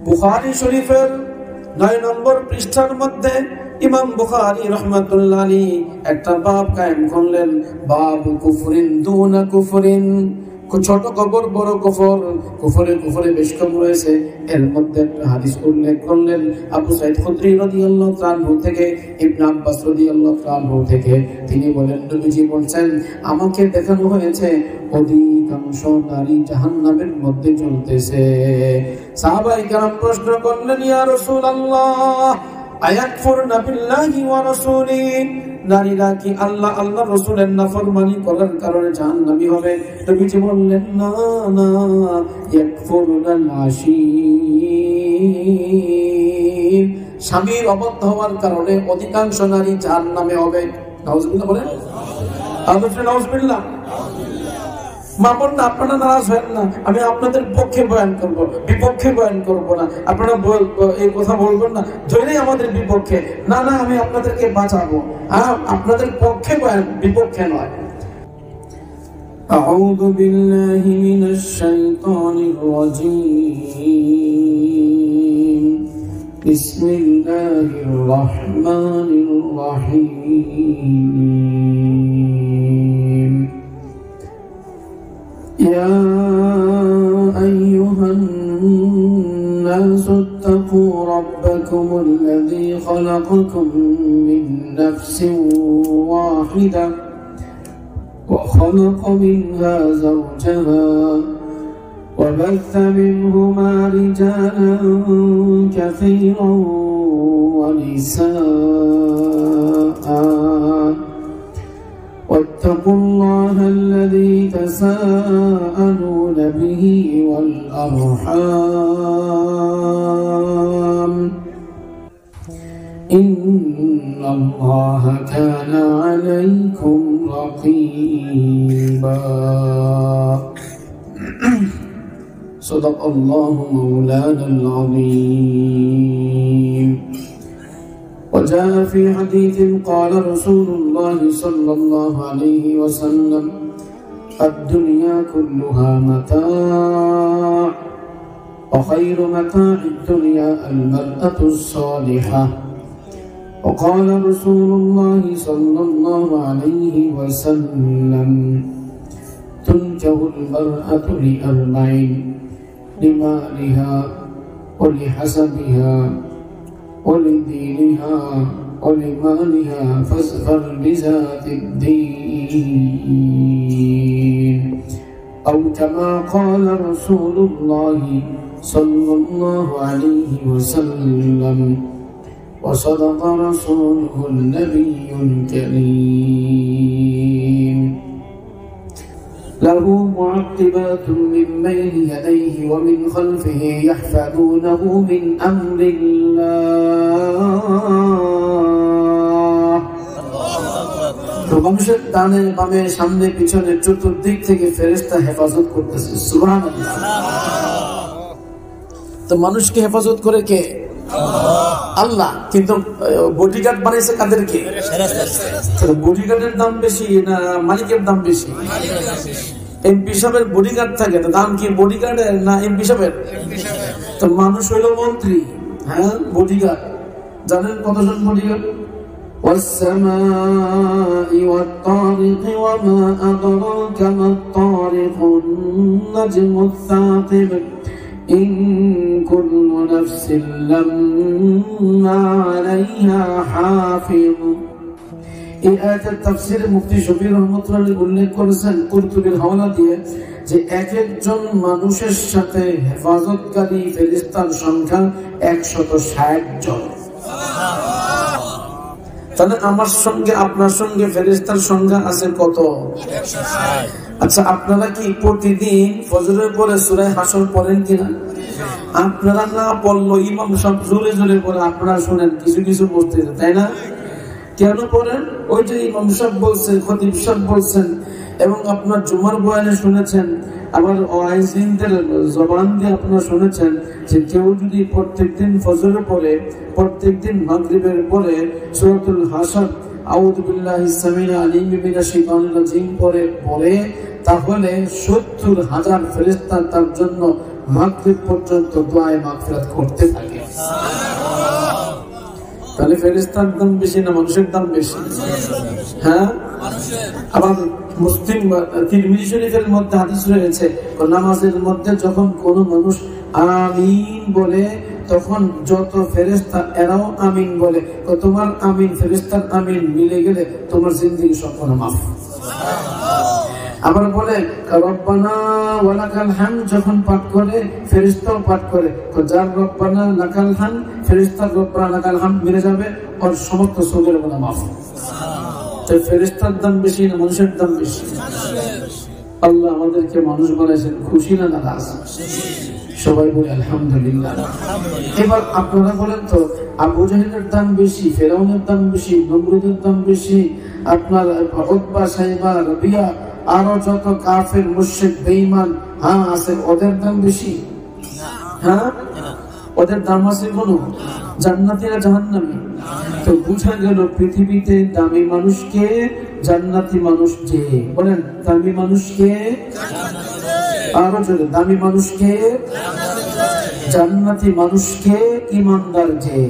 বুখারী শরীফের 9 নম্বর পৃষ্ঠার মধ্যে ইমাম বুখারী রাহমাতুল্লাহ আলাইহি একটা বাব কায়েম করলেন, বাবু কুফরিন দুনা কুফরিন। ছোট কবর বড় কবর, কুফরে বেশ কম রয়েছে। এর মধ্যে একটা হাদিস উল্লেখ করলেন আবু সাঈদ খুদরি রাদিয়াল্লাহু তাআলা আনহু থেকে, ইবনে আব্বাস রাদিয়াল্লাহু তাআলা আনহু থেকে। তিনি বলেন, নবীজি বলেন, আমাকে দেখানো হয়েছে অধিকাংশ নারী জাহান্নামের মধ্যে জ্বলতেছে। সাহাবায়ে কেরাম প্রশ্ন করলেন, ইয়া রাসূলুল্লাহ আয়াকফুরনা বিল্লাহি ওয়া রাসূলিহি, নারীরা কি আল্লাহ আল্লাহ রাসূলের নাফরমানি করার কারণে জাহান্নামী হবে? নবীজি বললেন, না না, ইয়াকফুরুনাল আশীর, স্বামীর অবাধ্য হওয়ার কারণে অধিকাংশ নারী জাহান্নামে হবে। নাউজুবিল্লাহ বলেন, নাউজুবিল্লাহ। মামুন না, আপনারা নারাজ হবেন না, আমি আপনাদের পক্ষে বয়ান করব, বিপক্ষে বয়ান করব না। আপনারা এই কথা বলবেন না ধরেই আমাদের বিপক্ষে, না না, আমি আপনাদেরকে বাঁচাবো। আপনাদের পক্ষে বয়ান, বিপক্ষে নয়। আউযু বিল্লাহি মিনাশ শাইতানির রাজীম, বিসমিল্লাহির রহমানির রহিম। يا أيها الناس اتقوا ربكم الذي خلقكم من نفس واحدة وخلق منها زوجها وبث منهما رجالا كثيرا ونساء واتقوا الله الذي تساءلون به والأرحام إن الله كان عليكم رقيبا صدق الله مولانا العظيم. وجاء في حديث قال رسول الله صلى الله عليه وسلم الدنيا كلها متاع وخير متاع الدنيا المرأة الصالحة. وقال رسول الله صلى الله عليه وسلم تنكح المرأة لأربعين، لمالها ولحسبها ولدينها ولمالها فاظفر بذات الدين، أو كما قال رسول الله صلى الله عليه وسلم. وصدق رسوله النبي الكريم. له معقبات من بين يديه ومن خلفه يحفظونه من أمر الله. মানুষের ডানে বামে সামনে পিছনে চতুর্দিক থেকে ফেরেশতা হেফাজত করতেছে। সুবহানাল্লাহ। তো মানুষকে হেফাজত করে কে? আল্লাহ। কিন্তু বডিগার্ড বানাইছে কাদেরকে? বডিগার্ডের দাম বেশি না মালিকের দাম বেশি? এমপি সাহেবের বডিগার্ড থাকে, তো দাম কি বডিগার্ডের না এমপি সাহেবের? তো মানুষ হইল মন্ত্রী, হ্যাঁ বডিগার্ড। জানেন কতজন বডিগার্ড? والسماء والطارق وما أدراك ما الطارق النجم الثاقب إن كل نفس لما عليها حافظ. এই আয়াতের তাফসীরে মুফতি শফিউর রহমাতুল্লাহ উল্লেখ করেছেন কুরতুবীর হাওলা দিয়ে যে এক একজন মানুষের সাথে হেফাজতকারী ফেরেশতার সংখ্যা 160 জন। তাহলে আমার সঙ্গে আপনার সঙ্গে ফেরেশতার সংখ্যা আছে কত? 160। আচ্ছা, আপনারা কি প্রতিদিন ফজরের পরে সূরা হাসর পড়েন কিনা? আপনারা না পড়লো ইমাম সাহেব জোরে জোরে পড়ে, আপনারা শুনেন কিছু কিছু বলতেছে, তাই না? কেন পড়েন? ওই যে ইমাম সাহেব বলছেন, খতিব সাহেব বলছেন, এবং আপনার জুমার বয়ানে শুনেছেন, আবার ওয়াইজিনদের জবান দিয়ে আপনারা শুনেছেন যে কেউ যদি প্রত্যেকদিন ফজরের পরে, প্রত্যেকদিন মাগরিবের পরে সূরাতুল হাসর আউযু বিল্লাহিস সামিউল আলিম মিনাশ শাইতানির রাজিম পড়ে, তাহলে ৭০,০০০ ফেরেশতা তার জন্য মাগরিব পর্যন্ত দোয়ায়ে মাগফিরাত করতে থাকে। তাহলে ফেরেশতার দাম বেশি না মানুষের দাম বেশি? হ্যাঁ, আবার মুসলিম তিরমিজি শরীফের মধ্যে হাদিস রয়েছে, নামাজের মধ্যে যখন কোন মানুষ আমিন বলে তখন যত ফেরেশতা এরাও আমিন বলে, তোমার আমিন ফেরেশতার আমিন মিলে গেলে তোমার জিন্দেগি সম্পূর্ণ মাফ। আবার বলে রব্বানা ওয়া লাকাল হামদ যখন পাঠ করে ফেরেশতাও পাঠ করে, যার রব্বানা লাকাল হামদ ফেরেশতার রব্বানা লাকাল হামদ মিলে যাবে, ওর সমস্ত সগীরা গুনাহ মাফ। তো ফেরেশতার দাম বেশি না মানুষের দাম বেশি? আল্লাহ আমাদেরকে মানুষ বানাইছেন, খুশি না নারাজ? সবাই বলে আলহামদুলিল্লাহ। এবার আপনারা বলেন তো, আবু জাহেলের দাম বেশি, ফেরাউনের দাম বেশি, নমরুদের দাম বেশি, আপনার উতবা, সাইবা, রবিয়া, আরো যত কাফের মুশরিক বেঈমান আছে, ওদের দাম বেশি? হ্যাঁ, ওদের দাম আছে কোনো? জান্নাতি না জাহান্নামী? তো বুঝা গেল পৃথিবীতে দামি মানুষকে জান্নাতি মানুষ যে, বলেন দামি মানুষকে, আরো জোরে দামি মানুষকে জান্নাতি মানুষকে ইমানদার যে।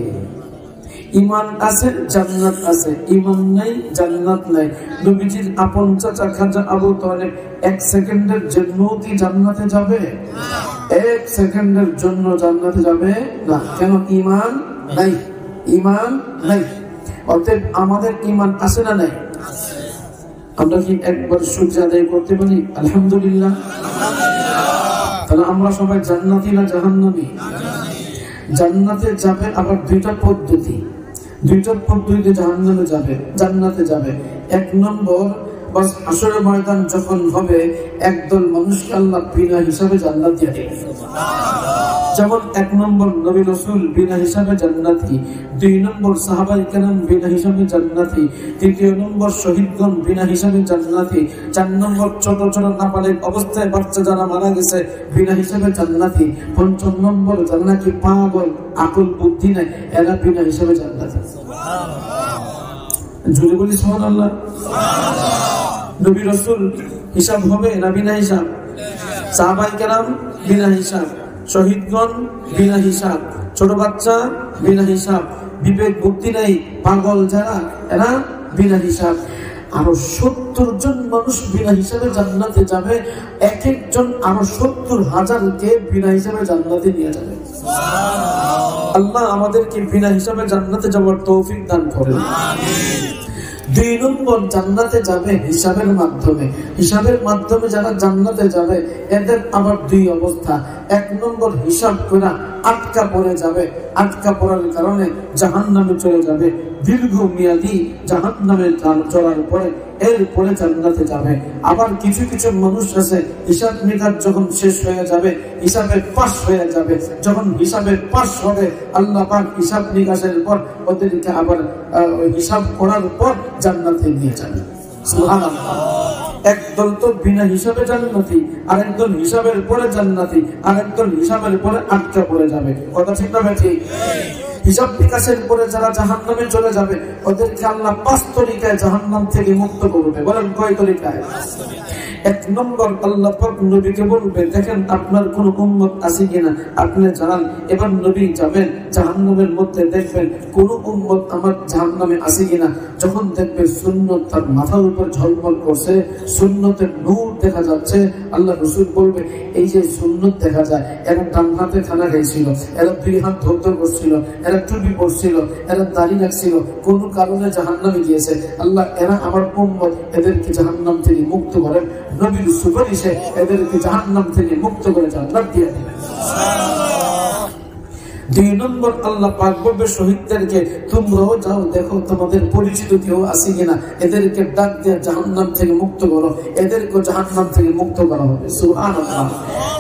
ইমান আছে জান্নাত আছে, ইমান নাই জান্নাত নাই। নবীজির আপন চাচা খাজা আবু তালেব 1 সেকেন্ডের জন্য কি জান্নাতে যাবে? 1 সেকেন্ডের জন্য জান্নাতে যাবে না। কেন? ইমান নাই, ইমান নাই। অতএব আমাদের ইমান আছে না নাই? আমরা কি একবার সূর্য আদায় করতে পারি? আলহামদুলিল্লাহ। তাহলে আমরা সবাই জান্নাতি না জাহান্নামী? জান্নাতে যাবে আবার দুইটা পদ্ধতিতে জাহান্নামে যাবে, জান্নাতে যাবে। 1 নম্বর, বাস হাশরের ময়দান যখন হবে একদল মানুষকে আল্লাহ বিনা হিসাবে জান্নাত দিয়ে দেবে। যেমন 1 নম্বর নবী রাসূল বিনা হিসাবে জান্নাতি, 2 নম্বর সাহাবায়ে কেরাম বিনা হিসাবে জান্নাতি, 3 নম্বর শহীদগণ বিনা হিসাবে জান্নাতি, 4 নম্বর ছোট ছোট নাবালিগ অবস্থায় বাচ্চা যারা মারা গেছে বিনা হিসাবে জান্নাতি, 5 নম্বর যারা নাকি পাগল, আকল বুদ্ধি নাই, এরা বিনা হিসাবে জান্নাতি। জোরে বলি সুবহানাল্লাহ। নবী রাসূল হিসাব হবে না বিনা হিসাব? সাহাবায়ে কেরাম বিনা হিসাব, শহীদগণ বিনা হিসাব, ছোট বাচ্চা বিনা হিসাব, বিবেক বুদ্ধি নাই পাগল যারা এরা বিনা হিসাব। আরো 70 জন মানুষ বিনা হিসাবে জান্নাতে যাবে। এক একজন আরো 70,000কে বিনা হিসাবে জান্নাতে নিয়ে যাবে। আল্লাহ আমাদেরকে বিনা হিসাবে জান্নাতে যাওয়ার তৌফিক দান করেন। 2 নম্বর জান্নাতে যাবে হিসাবের মাধ্যমে। হিসাবের মাধ্যমে যারা জান্নাতে যাবে এদের আবার 2 অবস্থা। 1 নম্বর হিসাব করে আটকা পড়ে যাবে, আটকা পড়ার কারণে জাহান্নামে চলে যাবে, দীর্ঘমেয়াদী জাহান্নামে চলার পরে এরপরে জান্নাতে যাবে। আবার কিছু কিছু মানুষ আছে হিসাব নিকাশ যখন শেষ হয়ে যাবে, হিসাবে পাস হয়ে যাবে, যখন হিসাবে পাস হবে আল্লাহ পাক হিসাব নিকাশের পর ওদেরকে আবার হিসাব করার পর জান্নাতে নিয়ে যাবে। সুবহানাল্লাহ। একদল তো বিনা হিসাবে জান্নাতি, আরেকদল হিসাবের পরে জান্নাতি, আরেকদল হিসাবের পরে আটকা পড়ে যাবে। কথা ঠিক না ঠিক? হিসাব নিকাশের পরে যারা জাহান্নামে চলে যাবে ওদেরকে আল্লাহ 5 তরিকায় জাহান্নাম থেকে মুক্ত করবে। বলেন কয় তরিকায়? 1 নম্বর আল্লাহ পাক নবীকে বলবে, দেখেন আপনার কোন উম্মত আছে কিনা আপনি জানান। এবার নবী যাবেন জাহান্নামের মধ্যে, দেখবেন কোন উম্মত আমার জাহান্নামে আছে কিনা। যখন দেখবে সুন্নত তার মাথার উপর ঝলমল করছে, সুন্নতের নূর দেখা যাচ্ছে, আল্লাহ রাসূল বলবে এই যে সুন্নত দেখা যায়, এরা ডান হাতে খানা খাইছিল, এরা 2 হাত ধরতে বসছিল, এরা টুপি পরছিল, এরা দাড়ি রাখছিল, কোন কারণে জাহান্নামে গিয়েছে। আল্লাহ এরা আমার উম্মত, এদেরকে জাহান্নাম থেকে মুক্ত করেন। নবীর সুপারিশে এদেরকে জাহান্নাম থেকে মুক্ত করে জান্নাত দিয়ে দিবেন। 2 নম্বর আল্লাহ পাক বলবে শহীদদেরকে, তোমরাও যাও দেখো তোমাদের পরিচিত কেউ আছে কিনা, এদেরকে ডাক দিয়ে জাহান্নাম থেকে মুক্ত করো, এদেরকে জাহান্নাম থেকে মুক্ত করা হবে। সুবহানাল্লাহ।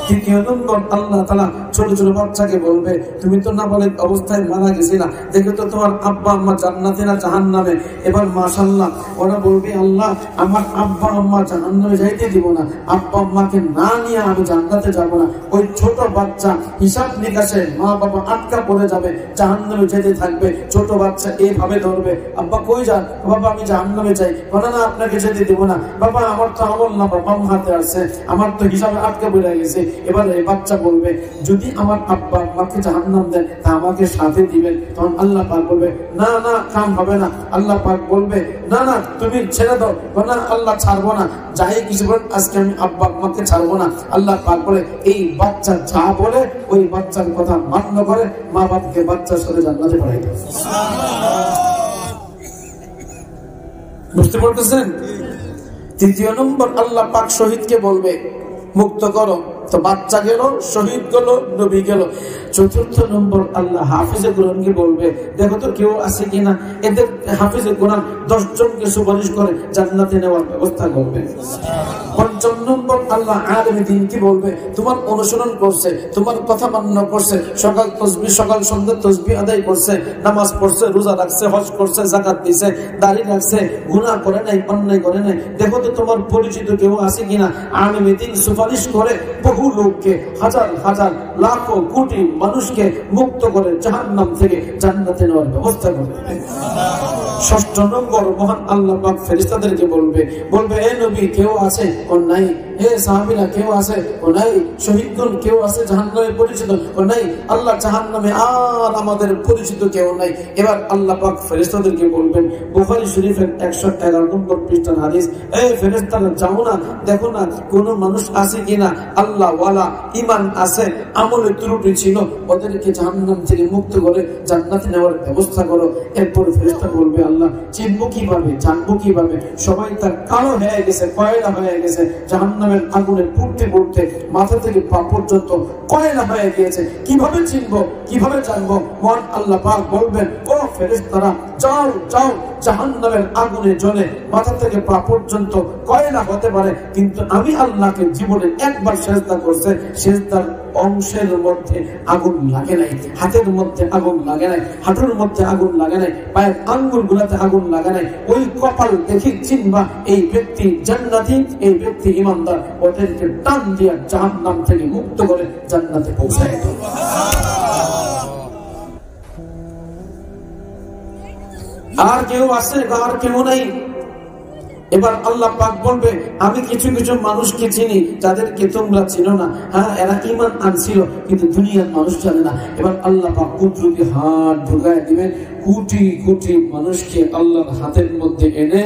3 নম্বর আল্লাহ তাআলা ছোট ছোট বাচ্চাকে বলবে, তুমি তো নাবালিগ অবস্থায় মারা গেছিলা, দেখো তো তোমার আব্বা আম্মা জান্নাতে না জাহান্নামে। এবার মাশাআল্লাহ ওরা বলবে, আল্লাহ আমার আব্বা আম্মা জাহান্নামে যাইতে দিব না, আব্বা আম্মাকে না নিয়ে আমি জান্নাতে যাব না। ওই ছোট বাচ্চা হিসাব নিকাশে মা বাবা আটকা পড়ে যাবে, জাহান্নামে যেতে থাকবে। ছোট বাচ্চা এইভাবে ধরবে, আব্বা কই যান? বাবা আমি জাহান্নামে যাই। বলে না আপনাকে যেতে দেব না। বাবা আমার তো আমল না বাম হাতে আছে, আমার তো হিসাবে আটকা পড়ে গেছে। এবার এই বাচ্চা বলবে যদি আমার আব্বা আমাকে জাহান্নাম দেন তা আমাকে সাথে দিবেন। তখন আল্লাহ পাক বলবে না না কাম হবে না। আল্লাহ পাক বলবে না না তুমি ছেড়ে দাও। না আল্লাহ ছাড়বো না, যাই কিছু বলেন আজকে আমি আব্বা আমাকে ছাড়বো না। আল্লাহ পাক বলে এই বাচ্চা যা বলে ওই বাচ্চার কথা মান্য করে মা বাপকে বাচ্চার সাথে জান্নাতে পাঠাই দেয়। বুঝতে পারতেছেন? তৃতীয় নম্বর আল্লাহ পাক শহীদকে বলবে মুক্ত করো, তো বাচ্চা গেল, শহীদ গেল, নবী গেল। চতুর্থ নম্বর আল্লাহ হাফিজে কোরআনকে বলবে দেখো তো কেউ আছে কিনা, এদের হাফিজে কোরআন 10 জনকে সুপারিশ করে জান্নাতে নেওয়ার ব্যবস্থা করবে। পঞ্চম নম্বর আল্লাহ আলেমে দ্বীনকে বলবে তোমার অনুসরণ করছে, তোমার কথা মান্য করছে, সকাল তাসবিহ সকাল সন্ধ্যা তাসবিহ আদায় করছে, নামাজ পড়ছে, রোজা রাখছে, হজ করছে, যাকাত দিছে, দাড়ি রাখছে, গুনাহ করে নাই, অন্যায় করে নাই। দেখো তো তোমার পরিচিত কেউ আছে কিনা। আলেমে দ্বীন সুপারিশ করে বহু লোককে, হাজার হাজার লাখো কোটি মানুষকে মুক্ত করে জাহান্নাম থেকে জান্নাতে নেওয়ার ব্যবস্থা করবে। ষষ্ঠ নম্বর মহান আল্লাহ পাক ফেরেশতাদেরকে বলবে এ নবী কেউ আছে? ও নাই। হে সাহাবীরা কেউ আছে? ও নাই। শহীদগণ কেউ আছে জাহান্নামে পরিচিত? ও নাই। আল্লাহ জাহান্নামে আর আমাদের পরিচিত কেউ নাই। এবার আল্লাহ পাক ফেরেশতাদেরকে বলবেন, বুখারী শরীফের 111 নম্বর পৃষ্ঠার হাদিস, এ ফেরেশতারা যাও না, দেখো না কোন মানুষ আছে কিনা আল্লাহ ওয়ালা, ঈমান আছে, আমলে ত্রুটি ছিল, ওদেরকে জাহান্নাম থেকে মুক্ত করে জান্নাতে নেওয়ার ব্যবস্থা করো। এরপর ফেরেশতা বলবে আল্লাহ চিনবো কিভাবে, জানবো কিভাবে? সবাই তার কালো হয়ে গেছে, কয়লা হয়ে গেছে, জাহান্নামের আগুনে পুড়তে পুড়তে মাথা থেকে পা পর্যন্ত কয়লা হয়ে গিয়েছে, কিভাবে চিনবো, কিভাবে জানবো? মহান আল্লাহ পাক বলবেন ও ফেরেশতারা যাও যাও, জাহান্নামের আগুনে জ্বলে মাথা থেকে পা পর্যন্ত কয়লা হতে পারে, কিন্তু আমি আল্লাহকে জীবনে একবার সিজদা করছে, সিজদার অংশের মধ্যে আগুন লাগে নাই, হাতের মধ্যে আগুন লাগে নাই, হাঁটুর মধ্যে আগুন লাগে নাই, পায়ের আঙ্গুল গুলাতে আগুন লাগে নাই। ওই কপাল দেখে চিনবা এই ব্যক্তি জান্নাতি, এই ব্যক্তি ঈমানদার। ওদেরকে টান দিয়া জাহান্নাম থেকে মুক্ত করে জান্নাতে পৌঁছায় দেব। আর কেউ আছে? আর কেউ নাই। এবার আল্লাহ পাক বলবে আমি কিছু কিছু মানুষকে চিনি যাদেরকে তোমরা চিনো না। হ্যাঁ এরা ঈমান আনছিল কিন্তু দুনিয়ার মানুষ জানে না। এবার আল্লাহ পাক কুদরতি হাত ঢুকায় দিবেন, কোটি কোটি মানুষকে আল্লাহর হাতের মধ্যে এনে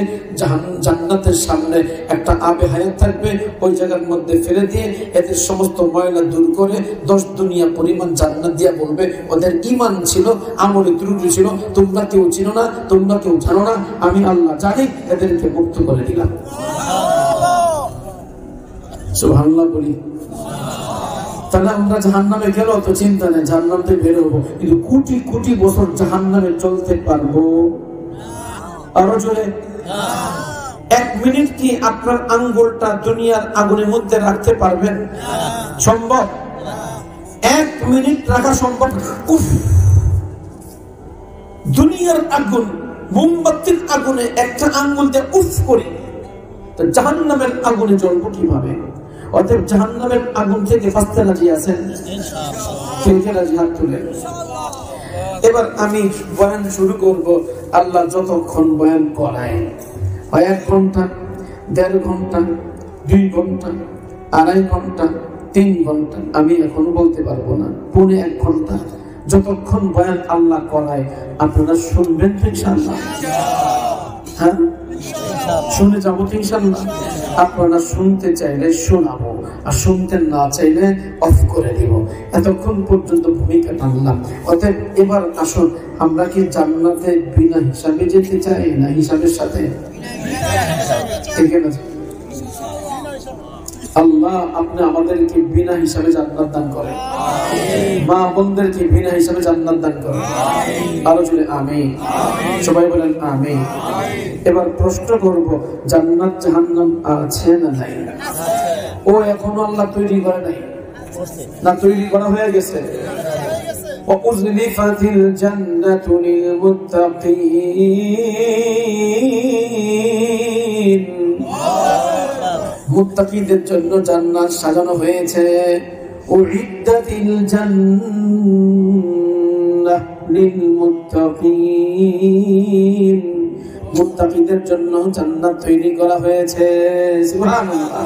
জান্নাতের সামনে একটা আবে হায়াত থাকবে, ওই জায়গার মধ্যে ফেলে দিয়ে এদের সমস্ত ময়লা দূর করে 10 দুনিয়া পরিমাণ জান্নাত দিয়া বলবে ওদের ঈমান ছিল, আমলে ত্রুটি ছিল, তোমরা কেউ চিনো না, তোমরা কেউ জানো না, আমি আল্লাহ জানি, এদেরকে মুক্ত করে দিলাম। সুবহানাল্লাহ বলি। তাহলে আমরা জাহান্নামে গেল তো চিন্তা নেই, জাহান্নাম থেকে বের হবো, কিন্তু কোটি কোটি বছর জাহান্নামে চলতে পারবো? আরো জোরে। 1 মিনিট কি আপনার আঙ্গুলটা দুনিয়ার আগুনের মধ্যে রাখতে পারবেন? সম্ভব? 1 মিনিট রাখা সম্ভব? উফ, দুনিয়ার আগুন, মোমবাতির আগুনে একটা আঙ্গুল দিয়ে উফ করি, তো জাহান্নামের আগুনে জ্বলবো কিভাবে? অতএব জাহান্নামের আগুন থেকে বাঁচতে রাজি আছেন? কে কে রাজি? হাত তুলে। এবার আমি বয়ান শুরু করব। আল্লাহ যতক্ষণ বয়ান করায়, 1 ঘন্টা, 1.5 ঘন্টা, 2 ঘন্টা, 2.5 ঘন্টা, 3 ঘন্টা, আমি এখন বলতে পারবো না, 1.5 ঘন্টা, যতক্ষণ বয়ান আল্লাহ করায় আপনারা শুনবেন তো ইনশাআল্লাহ? হ্যাঁ শুনে যাবো তো ইনশাআল্লাহ? আপনারা শুনতে চাইলে শোনাবো, আর শুনতে না চাইলে অফ করে দিব। এতক্ষণ পর্যন্ত ভূমিকা টানলাম। অতএব এবার আসুন, আমরা কি জান্নাতে বিনা হিসাবে যেতে চাই না হিসাবের সাথে? আল্লাহ আপনি আমাদেরকে বিনা হিসাবে জান্নাত দান করেন, মা বোনদেরকে বিনা হিসাবে জান্নাত দান করেন। আরো জোরে আমিন। সবাই বলেন আমিন। এবার প্রশ্ন করব, জান্নাত জাহান্নাম আছে না নাই? ও এখনো আল্লাহ তৈরি করে নাই না? তৈরি করা হয়ে গেছে। ওয়াউযলিফাতিল জান্নাতু লিল মুত্তাকিন, মুত্তাকিদের জন্য জান্নাত সাজানো হয়েছে। উইদ্দাতিল জান্নাত লিলমুত্তাকিন, মুত্তাকিদের জন্য জান্নাত তৈরি করা হয়েছে। সুবহানাল্লাহ।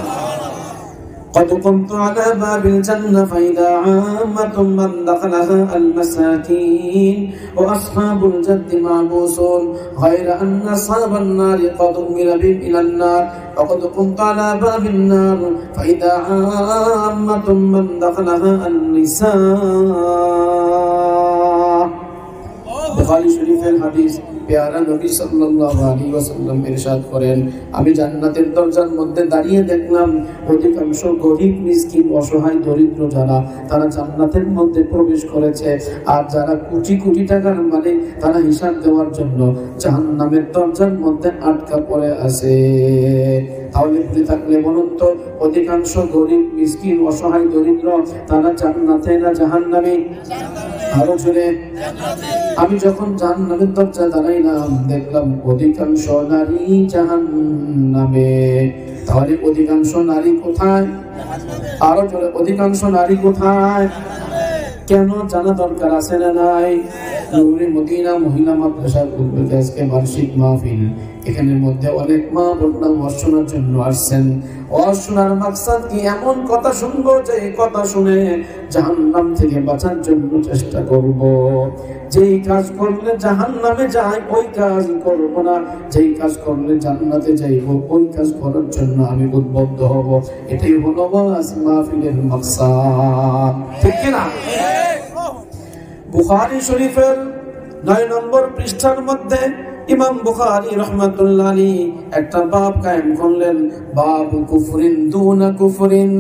قد كنت على باب الجنة فإذا عامة من دخلها المساكين وأصحاب الجد معبوسون غير أن أصحاب النار قد أمر بهم إلى النار وقد كنت على باب النار فإذا عامة من دخلها النساء। বুখারী শরীফের হাদিস। প্যারা নবী সাল্লাল্লাহু আলাইহি ওয়াসাল্লাম ইরশাদ করেন, আমি জান্নাতের দরজার মধ্যে দাঁড়িয়ে দেখলাম অধিকাংশ গরীব মিসকিন অসহায় দরিদ্র যারা তারা জান্নাতের মধ্যে প্রবেশ করেছে, আর যারা কোটি কোটি টাকার মালিক তারা হিসাব দেওয়ার জন্য জাহান্নামের দরজার মধ্যে আটকা পড়ে আছে। তাহলে বুঝে থাকলে বলুন তো, অধিকাংশ গরীব মিসকিন অসহায় দরিদ্র তারা জান্নাতে না জাহান্নামে? আরো জোরে। আমি যখন জাহান্নামের দরজায় দাঁড়াইলাম দেখলাম অধিকাংশ নারী জাহান্নামে। তাহলে অধিকাংশ নারী কোথায়? আরো জোরে, অধিকাংশ নারী কোথায়? কেন জানা দরকার আছে না নাই? নূরে মদিনা মহিলা মাদ্রাসার উদ্যোগে আজকে বার্ষিক মাহফিল। এখানের মধ্যে অনেক মা বোনরা ওয়াজ শোনার জন্য আসছেন। ওয়াজ শোনার মাকসাদ কি? এমন কথা শুনবো যে কথা শুনে জাহান্নাম থেকে বাঁচার জন্য চেষ্টা করব। যেই কাজ করলে জাহান্নামে যাই ওই কাজ করব না, যেই কাজ করলে জান্নাতে যাইব ওই কাজ করার জন্য আমি উদ্বুদ্ধ হব। এটাই হলো ওয়াজ মাহফিলের মাকসাদ, ঠিক কি না? বুখারী শরীফের 9 নম্বর পৃষ্ঠার মধ্যে ইমাম বুখারী রাহমাতুল্লাহ আলাইহি একটা বাব কায়েম করলেন, বাব কুফরিন দুনা কুফরিন।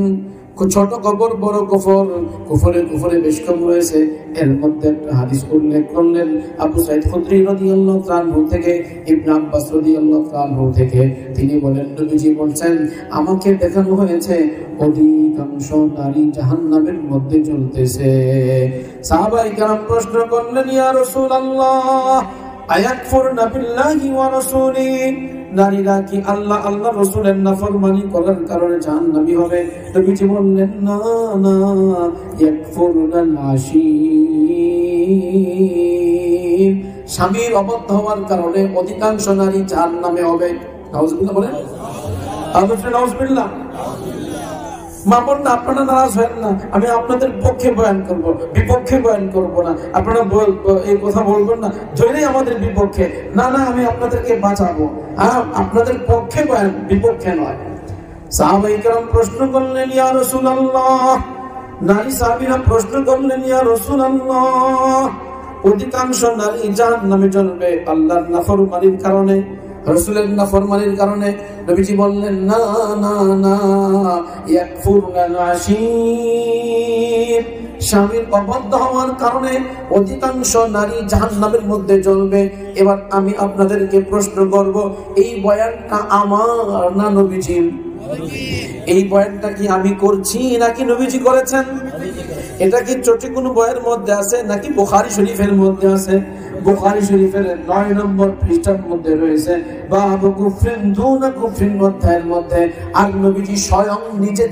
ছোট কবর বড় কুফর, কুফরে কুফরে বেশ কম রয়েছে। এর মধ্যে একটা হাদিস উল্লেখ করলেন আবু সাঈদ খুদরি রাদিয়াল্লাহু তাআলা থেকে, ইবনে আব্বাস রাদিয়াল্লাহু তাআলা থেকে। তিনি বলেন, নবীজি বলেন, আমাকে দেখানো হয়েছে অধিকাংশ নারী জাহান্নামের মধ্যে জ্বলতেছে। সাহাবায়ে কেরাম প্রশ্ন করলেন, ইয়া রাসূলুল্লাহ আয়াকফুরনা বিল্লাহি ওয়া রাসূলিহি, নারীরা কি আল্লাহ আল্লাহ রাসূলের নাফরমানি করার কারণে জাহান্নামী হবে? নবীজি বললেন, না না, ইয়াকফুরুনাল আশীর, স্বামীর অবাধ্য হওয়ার কারণে অধিকাংশ নারী জাহান্নামে হবে। নাউজুবিল্লাহ বলেন, নাউজুবিল্লাহ। মামুন না, আপনারা নারাজ হবেন না, আমি আপনাদের পক্ষে বয়ান করব, বিপক্ষে বয়ান করব না। আপনারা এই কথা বলবেন না ধরেই আমাদের বিপক্ষে। না না, আমি আপনাদেরকে বাঁচাবো, আপনাদের পক্ষে বয়ান, বিপক্ষে নয়। সাহাবায়ে কেরাম প্রশ্ন করলেন, ইয়া রাসূলুল্লাহ, নারী সাহাবীরা প্রশ্ন করলেন, ইয়া রাসূলুল্লাহ, অধিকাংশ নারী জাহান্নামে জ্বলবে আল্লাহর নাফরমানির কারণে, রাসূলের নাফরমানির কারণে। নবীজি বললেন, না না না, ইয়াকফুরুনাল আশীর, স্বামীর অবাধ্য হওয়ার কারণে অধিকাংশ নারী জাহান্নামের মধ্যে জ্বলবে। এবার আমি আপনাদেরকে প্রশ্ন করব, এই বয়ানটা আমার না নবীজির? এই বয়ানটা কি আমি করছি নাকি নবীজি করেছেন? এটা কি চটি কোনো বইয়ের মধ্যে আছে নাকি বুখারী শরীফের মধ্যে আছে? বুখারী শরীফের 9 নম্বর পৃষ্ঠার মধ্যে রয়েছে বাব কুফরিন দুনা কুফরিন অধ্যায়ের মধ্যে। আর নবীজি স্বয়ং নিজে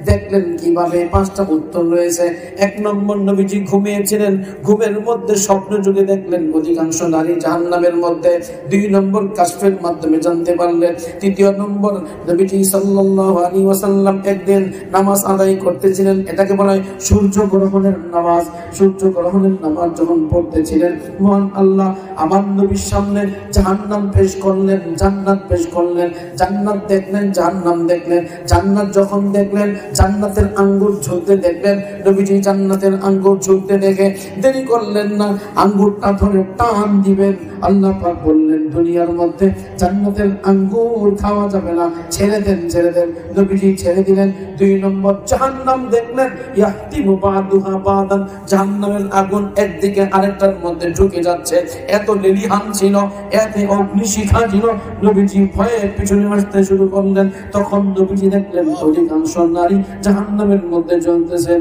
দেখলেন কিভাবে। 5টা উত্তর রয়েছে। 1 নম্বর, নবীজি ঘুমিয়েছিলেন, ঘুমের মধ্যে স্বপ্ন যুগে দেখলেন অধিকাংশ নারী জাহান্নামের মধ্যে। 2 নম্বর, কাশফের মাধ্যমে জানতে পারলেন। 3 নম্বর, নবীজি সাল্লাল্লাহু আলাইহি ওয়াসাল্লাম একদিন নামাজ আদায় করতেছিলেন, এটাকে বলা হয় সূর্য গ্রহণের নামাজ। সূর্য গ্রহণের নামাজ যখন পড়তেছিলেন, মহান আল্লাহ আমার নবীর সামনে জাহান্নাম পেশ করলেন, জান্নাত পেশ করলেন। জান্নাত দেখলেন, জাহান্নাম দেখলেন। জান্নাত যখন দেখলেন, জান্নাতের আঙ্গুর ঝুলতে দেখলেন। নবীজি জান্নাতের আঙ্গুর ঝুলতে দেখে দেরি করলেন না, আঙ্গুরটা ধরে টান দিবেন। আল্লাহ পাক বললেন, দুনিয়ার মধ্যে জান্নাতের আঙ্গুর খাওয়া যাবে না, ছেড়ে দেন, ছেড়ে দেন। নবীজি ছেড়ে দিলেন। 2 নম্বর, জাহান্নাম দেখলেন, ইয়াহতিমু বাদুহা বাদান, জাহান্নামের আগুন একদিকে আরেকটার মধ্যে ঢুকে যাচ্ছে। এত লেলিহান ছিল, এত অগ্নিশিখা ছিল। নবীজি ভয়ে পিছনে আসতে শুরু করলেন। তখন নবীজি দেখলেন অধিকাংশ নারী জাহান্নামের মধ্যে জ্বলতেছে।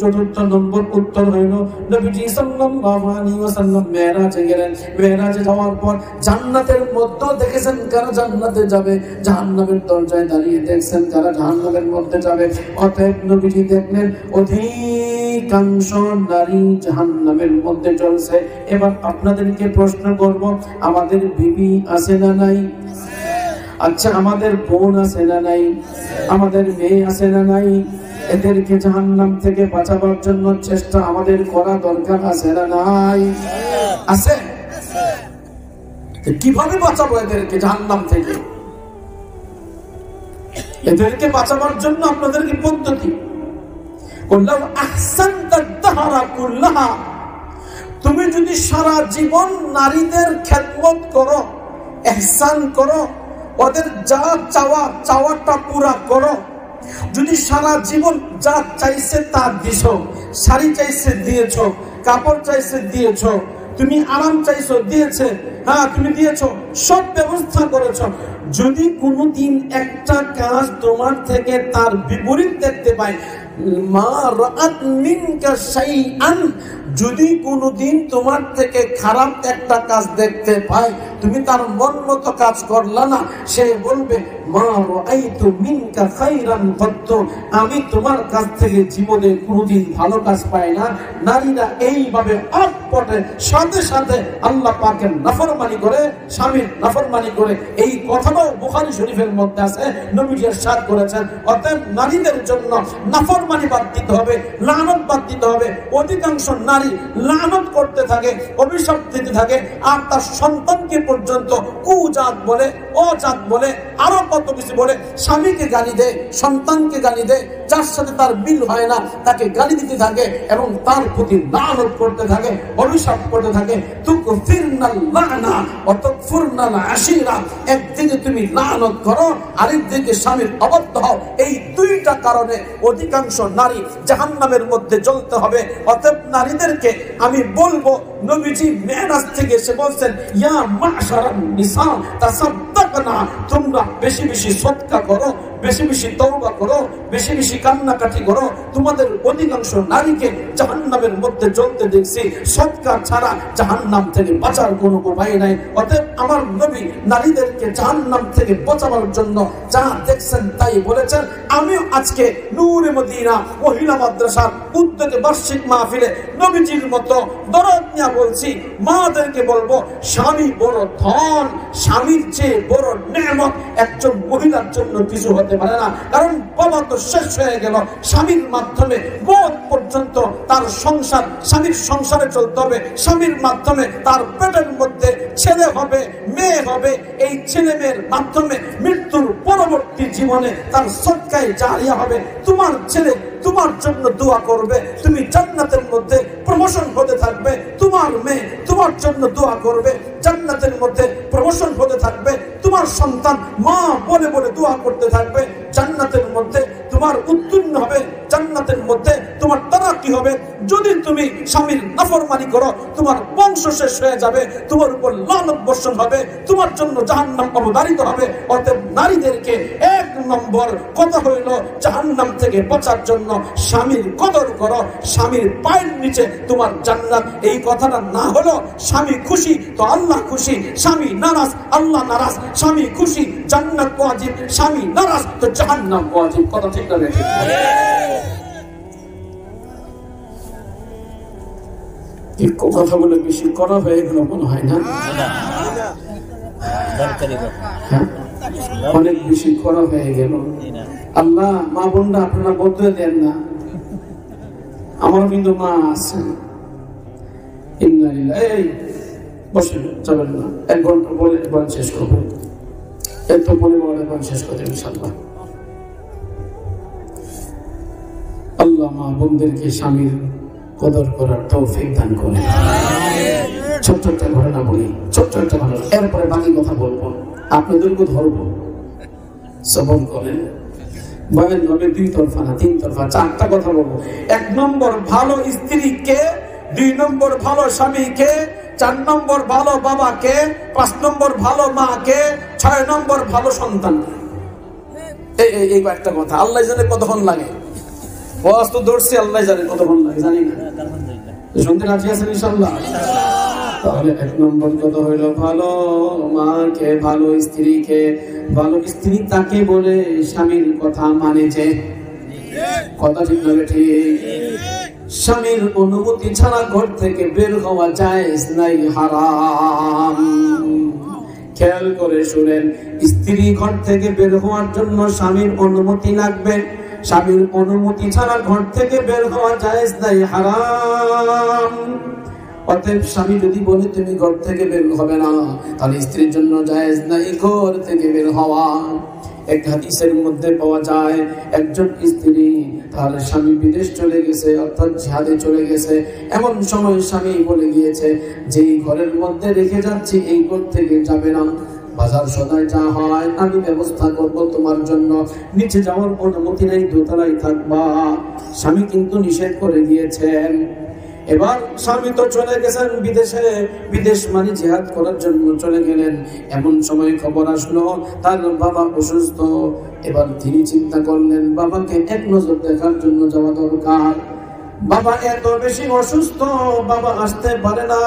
4 নম্বর উত্তর হইল, নবীজি সাল্লাল্লাহু আলাইহি ওয়াসাল্লাম মেরাজে গেলেন। মেরাজে যাওয়ার পর জান্নাতের মধ্যে দেখেছেন কারা জান্নাতে যাবে, জাহান্নামের দরজায় দাঁড়িয়ে দেখছেন কারা জাহান্নামের মধ্যে যাবে। অতএব নবীজি দেখলেন অধিক অধিকাংশ নারী জাহান্নামের মধ্যে চলছে। এবার আপনাদেরকে প্রশ্ন করব, আমাদের বিবি আছে না নাই? আচ্ছা, আমাদের বোন আছে না নাই? আমাদের মেয়ে আছে না নাই? এদেরকে জাহান্নাম থেকে বাঁচাবার জন্য চেষ্টা আমাদের করা দরকার আছে না নাই? আছে। কিভাবে বাঁচাবো এদেরকে জাহান্নাম থেকে? এদেরকে বাঁচাবার জন্য আপনাদেরকে পদ্ধতি, তুমি যদি সারা জীবন নারীদের খেদমত করো, ইহসান করো, ওদের যা চাওয়াটা পুরা করো, যদি সারা জীবন যা চাইছে তা দিছো, শাড়ি চাইছে দিয়েছো, কাপড় চাইছে দিয়েছো, তুমি আরাম চাইছো দিয়েছে, হ্যাঁ তুমি দিয়েছো, সব ব্যবস্থা করেছো, যদি কোনোদিন একটা কাজ তোমার থেকে তার বিপরীত দেখতে পায়, মা রাআত মিনকা শাইআন, যদি কোনোদিন তোমার থেকে খারাপ একটা কাজ দেখতে পায়, তুমি তার মন মতো কাজ করলা না, সে বলবে মা রাআইতু মিনকা খায়রান কত, আমি তোমার কাছ থেকে জীবনে কোনোদিন ভালো কাজ পাই না। নারীরা এইভাবে অকপটে সাথে সাথে আল্লাহ পাকের নাফরমানি করে, স্বামীর নাফরমানি করে। এই কথাটাও বুখারী শরীফের মধ্যে আছে, নবীজি ইরশাদ করেছেন, অতএব নারীদের জন্য নাফরমানি বাদ দিতে হবে, লানত বাদ দিতে হবে। অধিকাংশ নারী লানত করতে থাকে, অভিশাপ দিতে থাকে, আর তার সন্তানকে পর্যন্ত কুজাত বলে, অজাত বলে, আরো কত কিছু বলে, স্বামীকে গালি দেয়, সন্তানকে গালি দেয়, যার সাথে তার মিল হয় না তাকে গালি দিতে থাকে এবং তার প্রতি লানত করতে থাকে, অভিশাপ করতে থাকে। তুকফিরনাল লানা ওয়া তুকফুরনাল আশিরা, একদিকে তুমি লানত করো, আরেকদিকে স্বামীর অবাধ্য হও। এই দুইটা কারণে অধিকাংশ নারী জাহান্নামের মধ্যে জ্বলতে হবে। অতএব নারীদেরকে আমি বলবো, নবীজি মেরাজ থেকে এসে বলছেন, ইয়া মাশারান নিসা তাসাদ্দাকনা, তোমরা বেশি বেশি সদকা করো, বেশি বেশি তওবা করো, বেশি বেশি কান্নাকাটি করো। তোমাদের অধিকাংশ নারীকে জাহান্নামের মধ্যে জ্বলতে দেখছি, সদকা ছাড়া জাহান্নাম থেকে বাঁচার কোনো উপায় নাই। অতএব আমার নবী নারীদেরকে জাহান্নাম থেকে বাঁচাবার জন্য যা দেখছেন তাই বলেছেন। আমিও আজকে নূরে মদিনা মহিলা মাদ্রাসার উদ্যোগে বার্ষিক মাহফিলে নবীজির মতো দরদ নিয়ে বলছি, মাদেরকে বলবো, স্বামী বড় ধন, স্বামীর চেয়ে বড় নেয়ামত একজন মহিলার জন্য কিছু হতে পারে না। কারণ বাবা তো শেষ হয়ে গেল, স্বামীর মাধ্যমে মৌত পর্যন্ত তার সংসার, স্বামীর সংসারে চলতে হবে, স্বামীর মাধ্যমে তার পেটের মধ্যে ছেলে হবে, মেয়ে হবে, এই ছেলে মেয়ের মাধ্যমে মৃত্যুর পরবর্তী জীবনে তার সদকায়ে জারিয়া হবে। তোমার ছেলে তোমার জন্য দোয়া করবে, তুমি জান্নাতের মধ্যে প্রমোশন হতে থাকবে। তোমার মেয়ে তোমার জন্য দোয়া করবে, জান্নাতের মধ্যে প্রমোশন হতে থাকবে। তোমার সন্তান মা বলে বলে দোয়া করতে থাকবে, জান্নাতের মধ্যে তোমার উত্তীর্ণ হবে, জান্নাতের মধ্যে তোমার তারাক্কি হবে। যদি তুমি স্বামীর নাফরমানি করো, তোমার বংশ শেষ হয়ে যাবে, তোমার উপর লানত বর্ষণ হবে, তোমার জন্য জাহান্নাম অবধারিত হবে। অতএব নারীদেরকে এক নম্বর কথা হইল, জাহান্নাম থেকে বাঁচার জন্য স্বামীর কদর করো, স্বামীর পায়ের নিচে তোমার জান্নাত। এই কথাটা না হলো স্বামী খুশি তো আল্লাহ খুশি, স্বামী নারাজ আল্লাহ নারাজ, স্বামী খুশি জান্নাত ওয়াজিব, স্বামী নারাজ তো জাহান্নাম ওয়াজিব। কথা ঠিক না? কথাগুলো বেশি করা হয়ে গেল মনে হয় না? অনেক বেশি করা হয়ে গেল। আল্লাহ, মা বোনরা আপনারা বদলে দেন না, আমার কিন্তু মা আছে। এই বসে চলেন না, 1 ঘন্টা বলে বলেন শেষ করবো, এত বলে বলে শেষ করতে ইনশাআল্লাহ। আল্লাহ মা বোনদেরকে স্বামীর কদর করার তৌফিক দান করে। ছোট্ট একটা ঘটনা বলি, ছোট্ট একটা ঘটনা, এরপরে বাকি কথা বলবো, আপনাদেরকে ধরবো, সবর করেন। বলেন নবী 2 তরফা না 3 তরফা, 4টা কথা বলবো। 1 নম্বর ভালো স্ত্রীকে, 2 নম্বর ভালো স্বামীকে, 4 নম্বর ভালো বাবাকে, 5 নম্বর ভালো মাকে, 6 নম্বর ভালো সন্তান। এই একটা কথা, আল্লাহ জানে কতক্ষণ লাগে। ওয়াজ তো ধরছি, আল্লাহ জানে কতক্ষণ লাগে, জানি না। শুনতে রাজি আছেন ইনশাআল্লাহ? তাহলে 1 নম্বর কথা হইল ভালো মাকে, ভালো স্ত্রীকে। ভালো স্ত্রী তাকে বলে স্বামীর কথা মানে যে, কথা ঠিক না ঠিক? স্বামীর অনুমতি ছাড়া ঘর থেকে বের হওয়া জায়েজ নাই, হারাম। খেয়াল করে শুনেন, স্ত্রী ঘর থেকে বের হওয়ার জন্য স্বামীর অনুমতি লাগবে। স্বামীর অনুমতি ছাড়া ঘর থেকে বের হওয়া জায়েজ নাই, হারাম। অতএব স্বামী যদি বলে তুমি ঘর থেকে বের হবে না, তাহলে স্ত্রীর জন্য জায়েজ নাই ঘর থেকে বের হওয়া। এক হাদিসের মধ্যে পাওয়া যায়, একজন স্ত্রী তার স্বামী বিদেশ চলে গেছে, অর্থাৎ জিহাদে চলে গেছে। এমন সময় স্বামী বলে গিয়েছে, যেই ঘরের মধ্যে রেখে যাচ্ছি এই ঘর থেকে যাবে না, বাজার সদায় যা হয় আমি ব্যবস্থা করব তোমার জন্য, নিচে যাওয়ার অনুমতি নেই, দোতলায় থাকবা। স্বামী কিন্তু নিষেধ করে গিয়েছেন। এবার স্বামী তো চলে গেছেন বিদেশে, বিদেশ মানে জিহাদ করার জন্য চলে গেলেন। এমন সময় খবর আসলো তার বাবা অসুস্থ। এবার তিনি চিন্তা করলেন বাবাকে এক নজর দেখার জন্য যাওয়া দরকার। বাবা এত বেশি অসুস্থ, বাবা আসতে পারে না,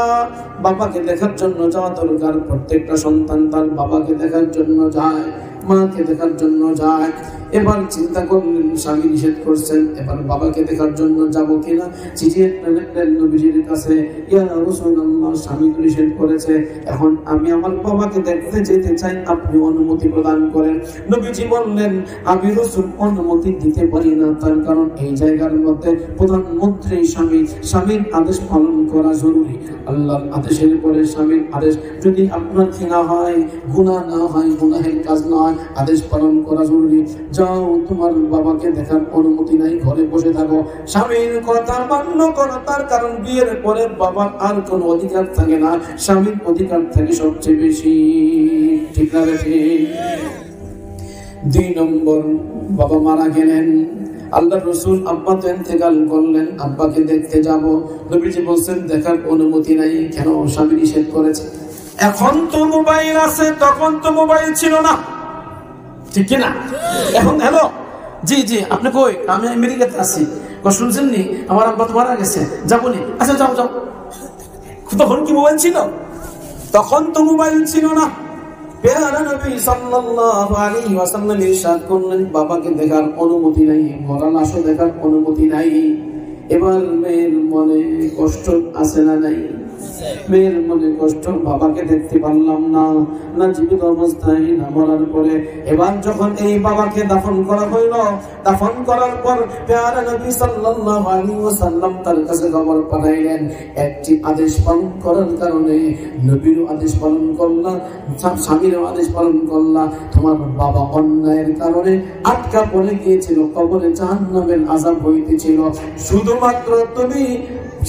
বাবাকে দেখার জন্য যাওয়া দরকার। প্রত্যেকটা সন্তান তার বাবাকে দেখার জন্য যায়, মাকে দেখার জন্য যায়। এবার চিন্তা করলেন স্বামী নিষেধ করছেন, এবার বাবাকে দেখার জন্য যাব কিনা। চিঠি লিখলেন নবীজির কাছে, ইয়া রাসূলুল্লাহ, স্বামী তো নিষেধ করেছে, এখন আমি আমার বাবাকে দেখতে যেতে চাই, আপনি অনুমতি প্রদান করেন। নবীজি বললেন, আমি রাসূল অনুমতি দিতে পারি না, তার কারণ এই জায়গার মধ্যে প্রধানমন্ত্রী স্বামী, স্বামীর আদেশ পালন করা জরুরি। আল্লাহর আদেশের পরে স্বামীর আদেশ যদি আপনার না হয়, গুনাহ না হয়, গুনাহের কাজ না হয়, আদেশ পালন করা জরুরি। যাও, তোমার বাবাকে দেখার অনুমতি নাই, ঘরে বসে থাকো। স্বামীর কথা মান্য করো, তার কারণ বিয়ের পরে বাবার আর কোনো অধিকার থাকে না, স্বামীর অধিকার থাকে সবচেয়ে বেশি। ঠিক না বেশি? 2 নম্বর, বাবা মারা গেলেন, আল্লাহর রাসূল আব্বা তো ইন্তেকাল করলেন, আব্বাকে দেখতে যাব। নবীজি বলছেন দেখার অনুমতি নাই। কেন? স্বামী নিষেধ করেছে। এখন তো মোবাইল আছে, তখন তো মোবাইল ছিল না, ঠিক না? এখন হ্যালো, জি জি আপনি কই? আমি আমেরিকাতে আছি। শুনছেন নি আমার আব্বা তো মারা গেছে, যাবো নি? আচ্ছা যাও যাও। তখন কি মোবাইল ছিল? তখন তো মোবাইল ছিল না। প্যারা নবী সাল্লাল্লাহু আলাইহি ওয়াসাল্লাম ইরশাদ করলেন বাবাকে দেখার অনুমতি নাই, মরা লাশও দেখার অনুমতি নাই। এবার মেয়ের মনে কষ্ট আছে না নাই? মেয়ের মনে কষ্ট, বাবাকে দেখতে পারলাম না, না জীবিত অবস্থায় না মরার পরে। এবার যখন এই বাবাকে দাফন করা হইল, দাফন করার পর প্যারা নবী সাল্লাল্লাহু আলাইহি ওয়াসাল্লাম তার কাছে খবর পাঠাইলেন, একটি আদেশ পালন করার কারণে নবীর আদেশ পালন করলা, স্বামীর আদেশ পালন করলা, তোমার বাবা অন্যায়ের কারণে আটকা পড়ে গিয়েছিল, কবরে জাহান্নামের আযাব হইতেছিল। শুধুমাত্র তুমি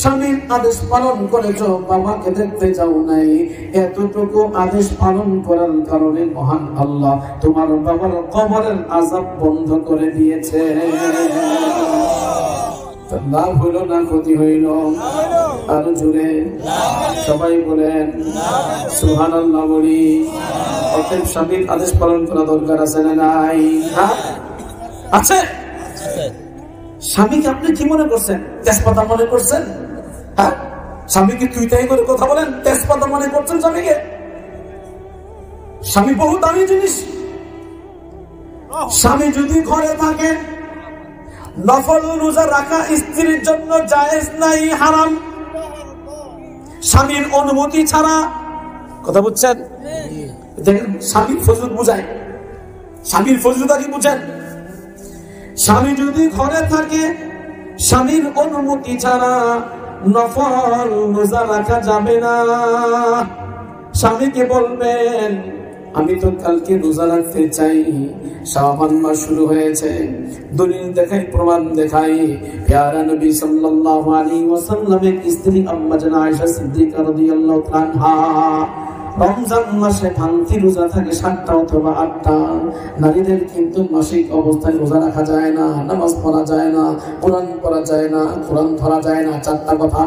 স্বামীর আদেশ পালন করেছ, বাবাকে দেখতে যাও নাই। এতটুকু আদেশ পালন করার কারণে মহান আল্লাহ তোমার বাবার কবরের আযাব বন্ধ করে দিয়েছে। লাভ হইল না ক্ষতি হইল? আরো জোরে সবাই বলেন সুবহানাল্লাহ বলি। অতএব স্বামীর আদেশ পালন করা দরকার আছে না নাই? আছে। স্বামীকে আপনি কি মনে করছেন? তেজপাতা মনে করছেন? হ্যাঁ, স্বামীকে তুই তাই করে কথা বলেন, তেজপাতা মনে করছেন স্বামীকে? স্বামী বহু দামি জিনিস। স্বামী যদি ঘরে থাকে, নফল রোজা রাখা স্ত্রীর জন্য জায়েজ নাই, হারাম। স্বামীর অনুমতি ছাড়া। কথা বুঝছেন? দেখেন স্বামীর ফজিলত বুঝায়, স্বামীর ফজিলত কি বুঝেন? স্বামী যদি ঘরে থাকে, স্বামীর অনুমতি ছাড়া নফল রোজা রাখা যাবে না। স্বামীকে বলবেন আমি তো কালকে রোজা রাখতে চাই, শাবান মাস শুরু হয়েছে, দলিল দেখাই, প্রমাণ দেখাই। প্যারা নবী সাল্লাল্লাহু আলাইহি ওয়াসাল্লামের স্ত্রী আম্মা জান আয়েশা সিদ্দিকা রাদিয়াল্লাহু তাআলা রমজান মাসে ভাঙতি রোজা থাকে 7টা অথবা 8টা। নারীদের কিন্তু মাসিক অবস্থায় রোজা রাখা যায় না, নামাজ পড়া যায় না, কোরআন পড়া যায় না, কোরআন ধরা যায় না। 4টা কথা।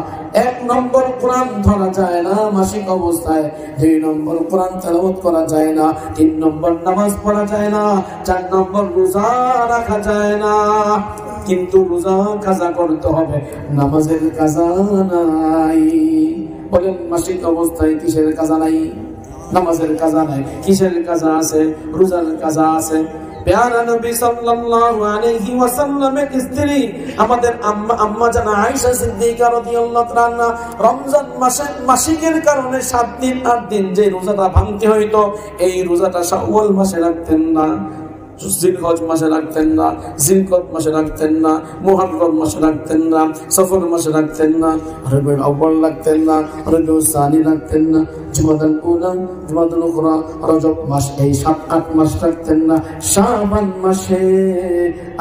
1 নম্বর কোরআন ধরা যায় না মাসিক অবস্থায়, 2 নম্বর কোরআন তেলাওয়াত করা যায় না, 3 নম্বর নামাজ পড়া যায় না, 4 নম্বর রোজা রাখা যায় না। কিন্তু রোজা কাজা করতে হবে, নামাজের কাজা নাই। বলেন মাসিক অবস্থায় কিসের কাজা নাই? নামাজের কাজা নাই। কিসের কাজা আছে? রোজার কাজা আছে। প্যারা নবী সাল্লাল্লাহু আলাইহি ওয়াসাল্লামের স্ত্রী আমাদের আম্মা জান আয়েশা সিদ্দিকা রাদিয়াল্লাহু তাআলা রমজান মাসে মাসিকের কারণে 7 দিন 8 দিন যে রোজাটা ভাঙতে হইতো, এই রোজাটা শাওয়াল মাসে রাখতেন না, জিলহজ মাসে রাখতেন না, জিলকদ মাসে রাখতেন না, মুহররম মাসে রাখতেন না, সফর মাসে রাখতেন না, রবিউল আউয়াল রাখতেন না, রবিউল সানি রাখতেন না, জুমাদাল উলা, জুমাদাল উখরা, রজব মাস, এই 7-8 মাস রাখতেন না। শাবান মাসে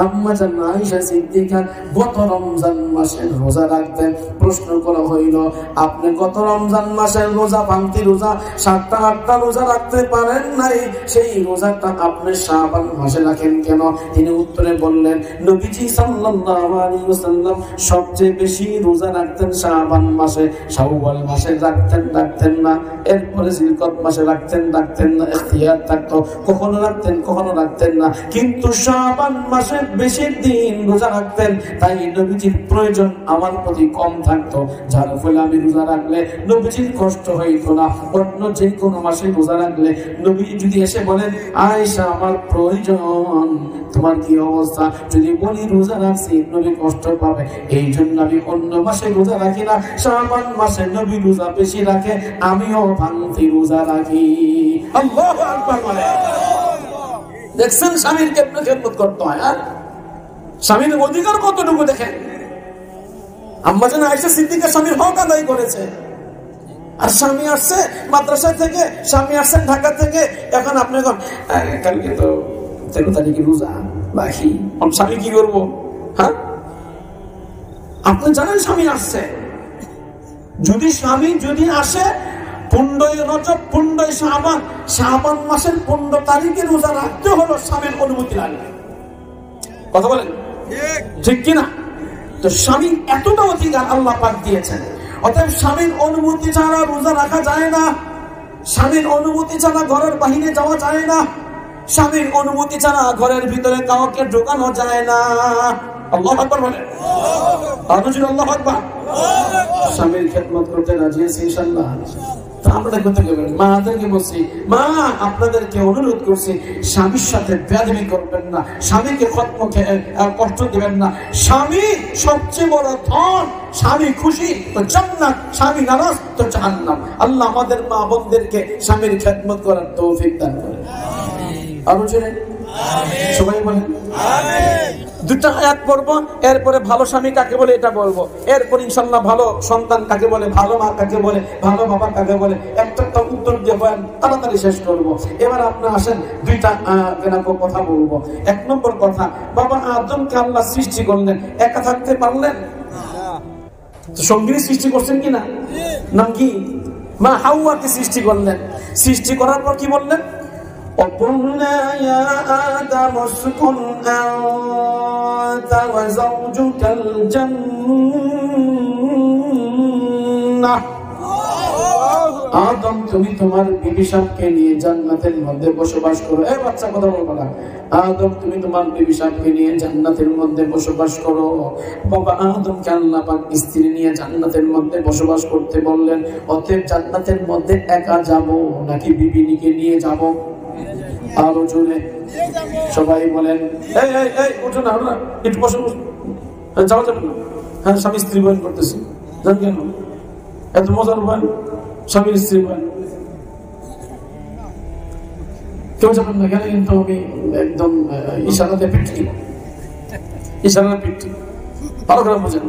আম্মা জান আয়েশা সিদ্দিকা গত রমজান মাসে রোজা রাখতেন। প্রশ্ন করা হইল, আপনি গত রমজান মাসের রোজা ভাঙতি রোজা 7টা 8টা রোজা রাখতে পারেন নাই, সেই রোজাটা আপনি শাবান মাসে রাখেন কেন? তিনি উত্তরে বললেন, নবীজি সাল্লাল্লাহু আলাইহি ওয়াসাল্লাম সবচেয়ে বেশি রোজা রাখতেন শাবান মাসে, শাওয়াল মাসে রাখতেন না, এরপরে জিলকদ মাসে রাখতেন না, ইখতিয়ার থাকতো, কখনো রাখতেন কখনো রাখতেন না, কিন্তু শাবান মাসে বেশি দিন রোজা রাখতেন। তাই নবীজির প্রয়োজন আমার প্রতি কম থাকতো, যার ফলে আমি রোজা রাখলে নবীজির কষ্ট হইতো না। অন্য যে কোনো মাসে রোজা রাখলে নবীজি যদি এসে বলেন, আয়েশা আমার প্রয়োজন, তোমার কি অবস্থা? যদি বলি রোজা রাখছি, নবী কষ্ট পাবে, এই জন্য আমি অন্য মাসে রোজা রাখি না, শাবান মাসে নবী রোজা বেশি রাখে, আমিও ভাঙতি রোজা রাখি। আল্লাহু আকবার বলে। দেখছেন স্বামীর কেমনে খেদমত করতে হয়? স্বামীর অধিকার কতটুকু দেখেন। আম্মা জান আয়েশা সিদ্দিকা স্বামীর হক আদায় করেছে, আর স্বামী আসছে মাদ্রাসা থেকে, স্বামী আসছেন ঢাকা থেকে, এখন আপনি কালকে তো 13 তারিখে রোজা বাকি, স্বামী কি করবো? হ্যাঁ, আপনি জানেন স্বামী আসছে, স্বামী যদি আসে 15 রজব 15 শাবান মাসের 15 তারিখে রোজা রাখতে হলো, স্বামীর অনুমতি লাগবে। কথা বলেন ঠিক কিনা? তো স্বামী এতটা অধিকার আল্লাহ পাক দিয়েছেন, অতএব স্বামীর অনুমতি ছাড়া রোজা রাখা যায় না, স্বামীর অনুমতি ছাড়া ঘরের বাহিরে যাওয়া যায় না, স্বামীর অনুমতি ছাড়া ঘরের ভিতরে কাউকে ঢোকানো যায় না। আল্লাহু আকবার বলেন। আল্লাহু আকবার। স্বামীর খেদমত করতে রাজি আছি ইনশাআল্লাহ। আমরা করতে গেলেন মাদেরকে বলছি, মা আপনাদেরকে অনুরোধ করছি, স্বামীর সাথে বেয়াদবি করবেন না, স্বামীকে কষ্ট দিবেন না। স্বামী সবচেয়ে বড় ধন, স্বামী খুশি তো জান্নাত, স্বামী নারাজ তো জাহান্নাম। আল্লাহ আমাদের মা বোনদেরকে স্বামীর খেদমত করার তৌফিক দান করেন। আরো জোরে সবাই বলেন আমিন। দুটো আয়াত পড়বো, এরপরে ভালো স্বামী কাকে বলে এটা বলবো, এরপর ইনশাআল্লাহ ভালো সন্তান কাকে বলে, ভালো মা কাকে বলে, ভালো বাবা কাকে বলে, একটা উত্তর দিয়ে বয়ান তাড়াতাড়ি শেষ করবো। এবার আপনারা আসেন, দুইটা কথা বলবো। 1 নম্বর কথা, বাবা আদমকে আল্লাহ সৃষ্টি করলেন, একা থাকতে পারলেন? সঙ্গীর সৃষ্টি করছেন কিনা? নাম কি? মা হাওয়াকে সৃষ্টি করলেন। সৃষ্টি করার পর কি বললেন? وقلنا يا آدم اسكن أنت وزوجك الجنة। আদম তুমি তোমার বিবি সাপকে নিয়ে জান্নাতের মধ্যে বসবাস করো। এই বাচ্চা কথা বলবো না। আদম তুমি তোমার বিবি সাপকে নিয়ে জান্নাতের মধ্যে বসবাস করো। বাবা আদমকে আল্লাহ পাক স্ত্রী নিয়ে জান্নাতের মধ্যে বসবাস করতে বললেন। অতএব জান্নাতের মধ্যে একা যাব নাকি বিবি নিয়ে যাব? আরো জোরে সবাই বলেন। এই উঠো না, একটু বসো, যাওয়া যাবে না। হ্যাঁ, স্বামী স্ত্রী বয়ান করতেছি, জান কেন? এত মজার বয়ান, স্বামীর স্ত্রী বয়ান। কেউ যাবেন না কেন? কিন্তু আমি একদম ইশারাতে পিটটি, ভালো করে বোঝেন।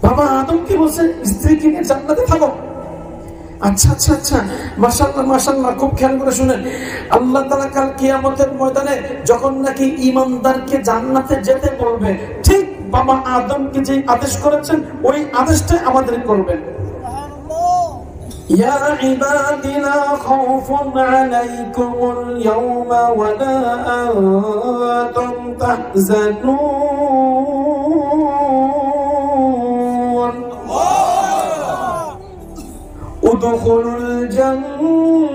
বাবা আদম কি বলছে? স্ত্রীকে নিয়ে জান্নাতে থাকো। আচ্ছা আচ্ছা আচ্ছা, মাশাআল্লাহ মাশাআল্লাহ, খুব খেয়াল করে শুনেন। আল্লাহ তাআলা কাল কিয়ামতের ময়দানে যখন নাকি ঈমানদারকে জান্নাতে যেতে বলবে, ঠিক বাবা আদমকে যে আদেশ করেছেন ওই আদেশটাই আমাদের করবেন। ইয়া ইবাদি লা খাউফুন আলাইকুমুল ইয়াওমা ওয়া লা আনতুম তাহজানুন ادخلوا الجنة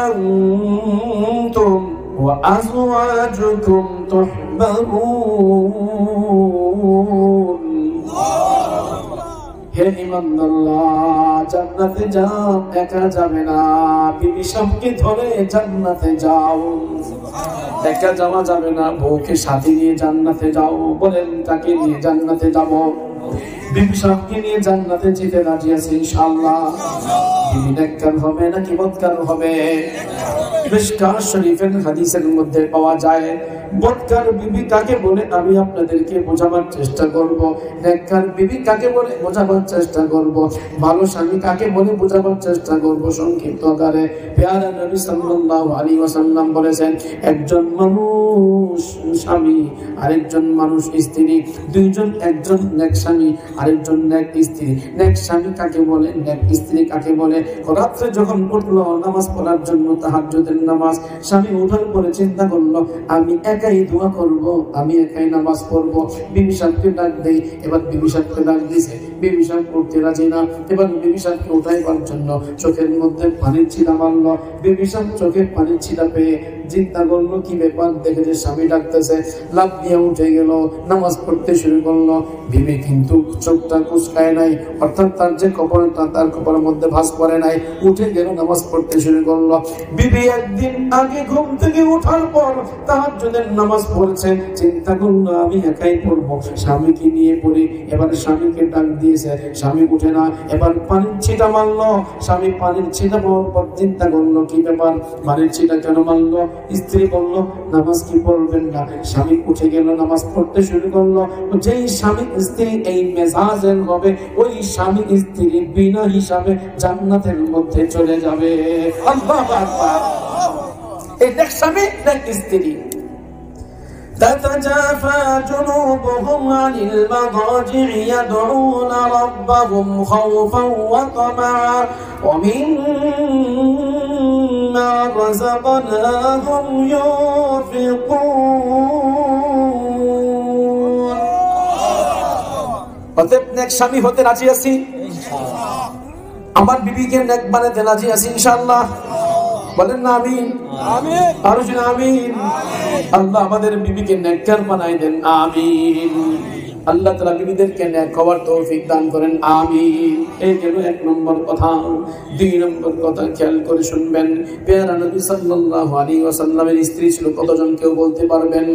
أنتم وأزواجكم تحبرون। হে ঈমানদাররা, জান্নাতে যাও, একা যাবে না, বিবি স্বামীকে ধরে জান্নাতে যাও। একা যাওয়া যাবে না, বউকে সাথে নিয়ে জান্নাতে যাও। বলেন কাকে নিয়ে জান্নাতে যাব? বিবি স্বামীকে নিয়ে জান্নাতে যেতে রাজি আছে ইনশাআল্লাহ। বিবি নেককার হবে নাকি বদকার হবে? মিশকাত শরীফের হাদিসের মধ্যে পাওয়া যায় বদকার বিবি কাকে বলে আমি আপনাদেরকে বোঝাবার চেষ্টা করব, নেককার বিবি কাকে বলে বোঝাবার চেষ্টা করব, ভালো স্বামী কাকে বলে বোঝাবার চেষ্টা করব সংক্ষিপ্ত আকারে। প্যারা নবী সাল্লাল্লাহু আলাইহি ওয়াসাল্লাম বলেছেন, একজন মানুষ স্বামী, আরেকজন মানুষ স্ত্রী, দুইজন, একজন নেক স্বামী, আরেকজন নেক স্ত্রী। নেক স্বামী কাকে বলে, নেক স্ত্রী কাকে বলে? রাত্রে যখন উঠলো নামাজ পড়ার জন্য, তাহাজ্জুদের নামাজ, স্বামী উঠার পরে চিন্তা করলো আমি একাই দোয়া করব, আমি একাই নামাজ পড়ব। বিবি সাহেবকে ডাক দেই, এবার বিবি সাহেবকে ডাক দিছে, বিবি সাহেব করতে রাজি না। এবার বিবি সাহেবকে উঠাইবার জন্য চোখের মধ্যে পানির ছিটা মারলো। বিবি সাহেব চোখে পানির ছিটা পেয়ে চিন্তা করলো কি ব্যাপার, দেখে যে স্বামী ডাকতেছে, লাফ দিয়ে উঠে গেল, নামাজ পড়তে শুরু করলো। বিবি কিন্তু চোখটা কুচকায় নাই, অর্থাৎ তার যে কপালটা, তার কপালের মধ্যে ভাঁজ পড়ে নাই, উঠে গেল, নামাজ পড়তে শুরু করলো। বিবি একদিন আগে ঘুম থেকে উঠার পর তাহাজ্জুদের নামাজ পড়ছে, চিন্তা করলো আমি একাই পড়বো, স্বামীকে নিয়ে পড়ি। এবার স্বামীকে ডাক দিয়েছে, স্বামী উঠে না, এবার পানির ছিটা মারলো। স্বামী পানির ছিটা পাওয়ার পর চিন্তা করলো কি ব্যাপার, পানির ছিটা কেন মারলো? স্ত্রী বললো নামাজ কি পড়বেন না? স্বামী উঠে গেল, নামাজ পড়তে শুরু করলো। যেই স্বামী স্ত্রী এই মেজাজের হবে, ওই স্বামী স্ত্রী বিনা হিসাবে জান্নাতের মধ্যে চলে যাবে। আল্লাহু আকবার। এই নেক স্বামী, নেক স্ত্রী। تتجافى جنوبهم عن المضاجع يدعون ربهم خوفا وطمعا ومما رزقناهم ينفقون। অতএব নেক স্বামী হতে রাজি আছি, আমার বিবিকে নেক বানাতে রাজি আছি ইনশাআল্লাহ। বলেন না আমিন? আমিন। আরো জোরে আমিন। আল্লাহ আমাদের বিবিকে নেককার বানাই দেন, আমিন। আল্লাহ তাআলা বিবিদেরকে নেক হওয়ার তৌফিক দান করেন, আমিন। এই গেল এক নম্বর কথা। দুই নম্বর কথা খেয়াল করে শুনবেন। প্যারা নবী সাল্লাল্লাহু আলাইহি ওয়াসাল্লামের স্ত্রী ছিল কতজন কেউ বলতে পারবেন?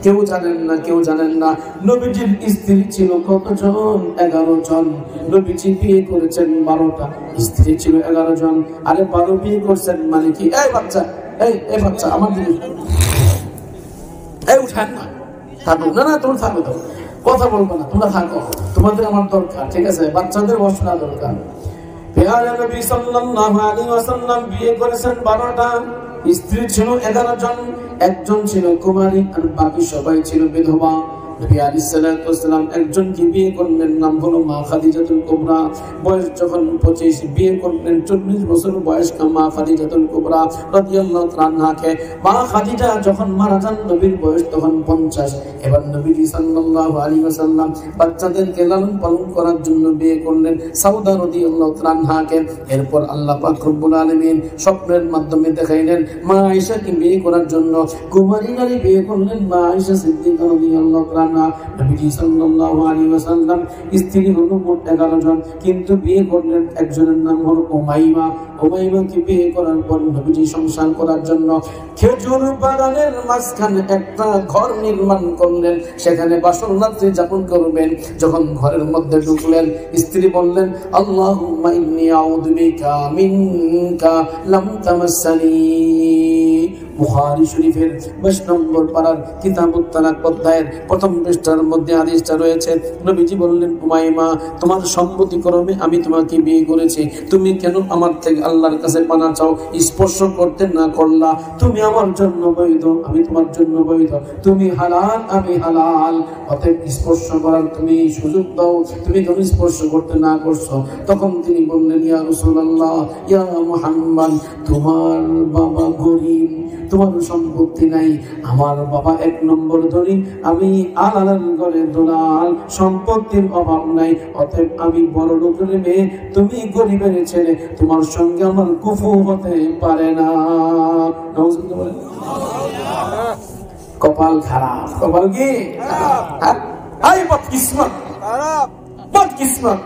কেউ জানেন না, কেউ জানেন না। নবীজির স্ত্রী ছিল কতজন? 11 জন। নবীজি বিয়ে করেছেন 12টা, স্ত্রী ছিল 11 জন। আরে 12 বিয়ে করছেন মানে কি? এই বাচ্চা, এই বাচ্চা আমার দিকে এই উঠান না, থাকো না, না তোমরা থাকো, তো কথা বলবো না, তোমরা থাকো, তোমাদের আমার দরকার, ঠিক আছে? বাচ্চাদের বসানো দরকার। প্যারা নবী সাল্লাল্লাহু আলাইহি ওয়াসাল্লাম বিয়ে করেছেন 12টা, স্ত্রী ছিল 11 জন। একজন ছিল কুমারী আর বাকি সবাই ছিল বিধবা। নবী আলাইহিস সালাতু ওয়াসসালাম একজনকে বিয়ে করলেন, নাম হলো মা খাদিজাতুল কুবরা। বয়স যখন 25, বিয়ে করলেন 40 বছর বয়স্ক মা খাদিজাতুল কুবরা রাদিয়াল্লাহু তাআলা আনহাকে। মা খাদিজা যখন মারা যান, নবীর বয়স তখন 50। এবার নবীজি সাল্লাল্লাহু আলাইহি ওয়াসাল্লাম বাচ্চাদেরকে লালন পালন করার জন্য বিয়ে করলেন সাউদা রাদিয়াল্লাহু তাআলা আনহাকে। এরপর আল্লাহ পাক রব্বুল আলামিন স্বপ্নের মাধ্যমে দেখাইলেন মা আয়েশাকে বিয়ে করার জন্য। কুমারী নারী বিয়ে করলেন মা আয়েশা সিদ্দিকা রাদিয়াল্লাহু তাআলা। নবীজি সাল্লাল্লাহু আলাইহি ওয়াসাল্লাম স্ত্রী হলো মোট 11 জন, কিন্তু বিয়ে করলেন একজনের নাম হলো উমাইমা। উমাইমাকে বিয়ে করার পর নবীজি সংসার করার জন্য খেজুর বাগানের মাঝখানে একটা ঘর নির্মাণ করলেন, সেখানে বাসর রাত্রি যাপন করবেন। যখন ঘরের মধ্যে ঢুকলেন, স্ত্রী বললেন আল্লাহুম্মা ইন্নী আউযু বিকা মিনকা লাম তামাসসানি। বুখারী শরীফের 22 নম্বর পারার কিতাবুত তালাক অধ্যায়ের প্রথম পৃষ্ঠার মধ্যে হাদিসটা রয়েছে। নবীজি বললেন উমাইমা, তোমার সম্মতিক্রমে আমি তোমাকে বিয়ে করেছি, তুমি কেন আমার থেকে আল্লাহর কাছে পানা চাও? স্পর্শ করতে না করলা, তুমি আমার জন্য বৈধ, আমি তোমার জন্য বৈধ, তুমি হালাল, আমি হালাল, অতএব স্পর্শ করার তুমি সুযোগ দাও, তুমি কেন স্পর্শ করতে না করছো? তখন তিনি বললেন ইয়া রাসূলুল্লাহ, ইয়া মুহাম্মদ, তোমার বাবা গরীব, তোমার সম্পত্তি নাই, আমার বাবা 1 নম্বর ধনী, আমি আলাল ঘরে দোলাল, সম্পত্তির অভাব নাই, অতএব আমি বড় লোকের মেয়ে, তুমি গরিবের ছেলে, তোমার সঙ্গে আমার কুফু হতে পারে না। কপাল খারাপ, কপাল কি? বদকিসমত, বদকিসমত।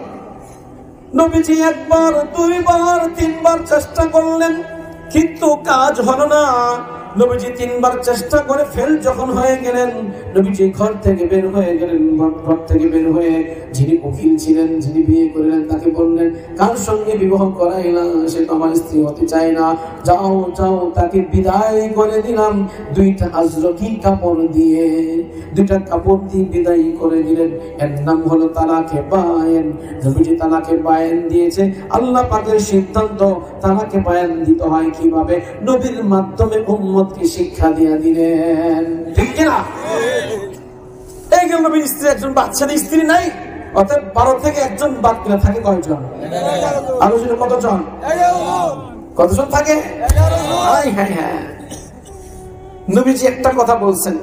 নবীজি একবার, দুইবার, তিনবার চেষ্টা করলেন, কিন্তু কাজ হলো না। নবীজি তিনবার চেষ্টা করে ফেল যখন হয়ে গেলেন, নবীজি ঘর থেকে বের হয়ে গেলেন। ঘর থেকে বের হয়ে যিনি উকিল ছিলেন, যিনি বিয়ে করলেন, তাকে বললেন, কার সঙ্গে বিবাহ করাইলা, সে তো আমার স্ত্রী হতে চায় না, যাও যাও, তাকে বিদায় করে দিলাম দুইটা আজরকি কাপড় দিয়ে। দুইটা কাপড় দিয়ে বিদায় করে দিলেন। এর নাম হলো তালাকে বায়েন। নবীজি তালাকে বায়েন দিয়েছে। আল্লাহ পাকের সিদ্ধান্ত, তালাকে বায়েন দিতে হয় কিভাবে, নবীর মাধ্যমে উম্মতকে শিক্ষা দিয়ে দিলেন। ঠিক কিনা? এই গেল নবীর স্ত্রী। একজন বাচ্চাদের স্ত্রী নাই, অর্থাৎ 12 থেকে একজন বাদ দিলে থাকে কয়জন? আরো ছিল কতজন? কতজন থাকে? হ্যাঁ হ্যাঁ। নবীজি একটা কথা বলছেন,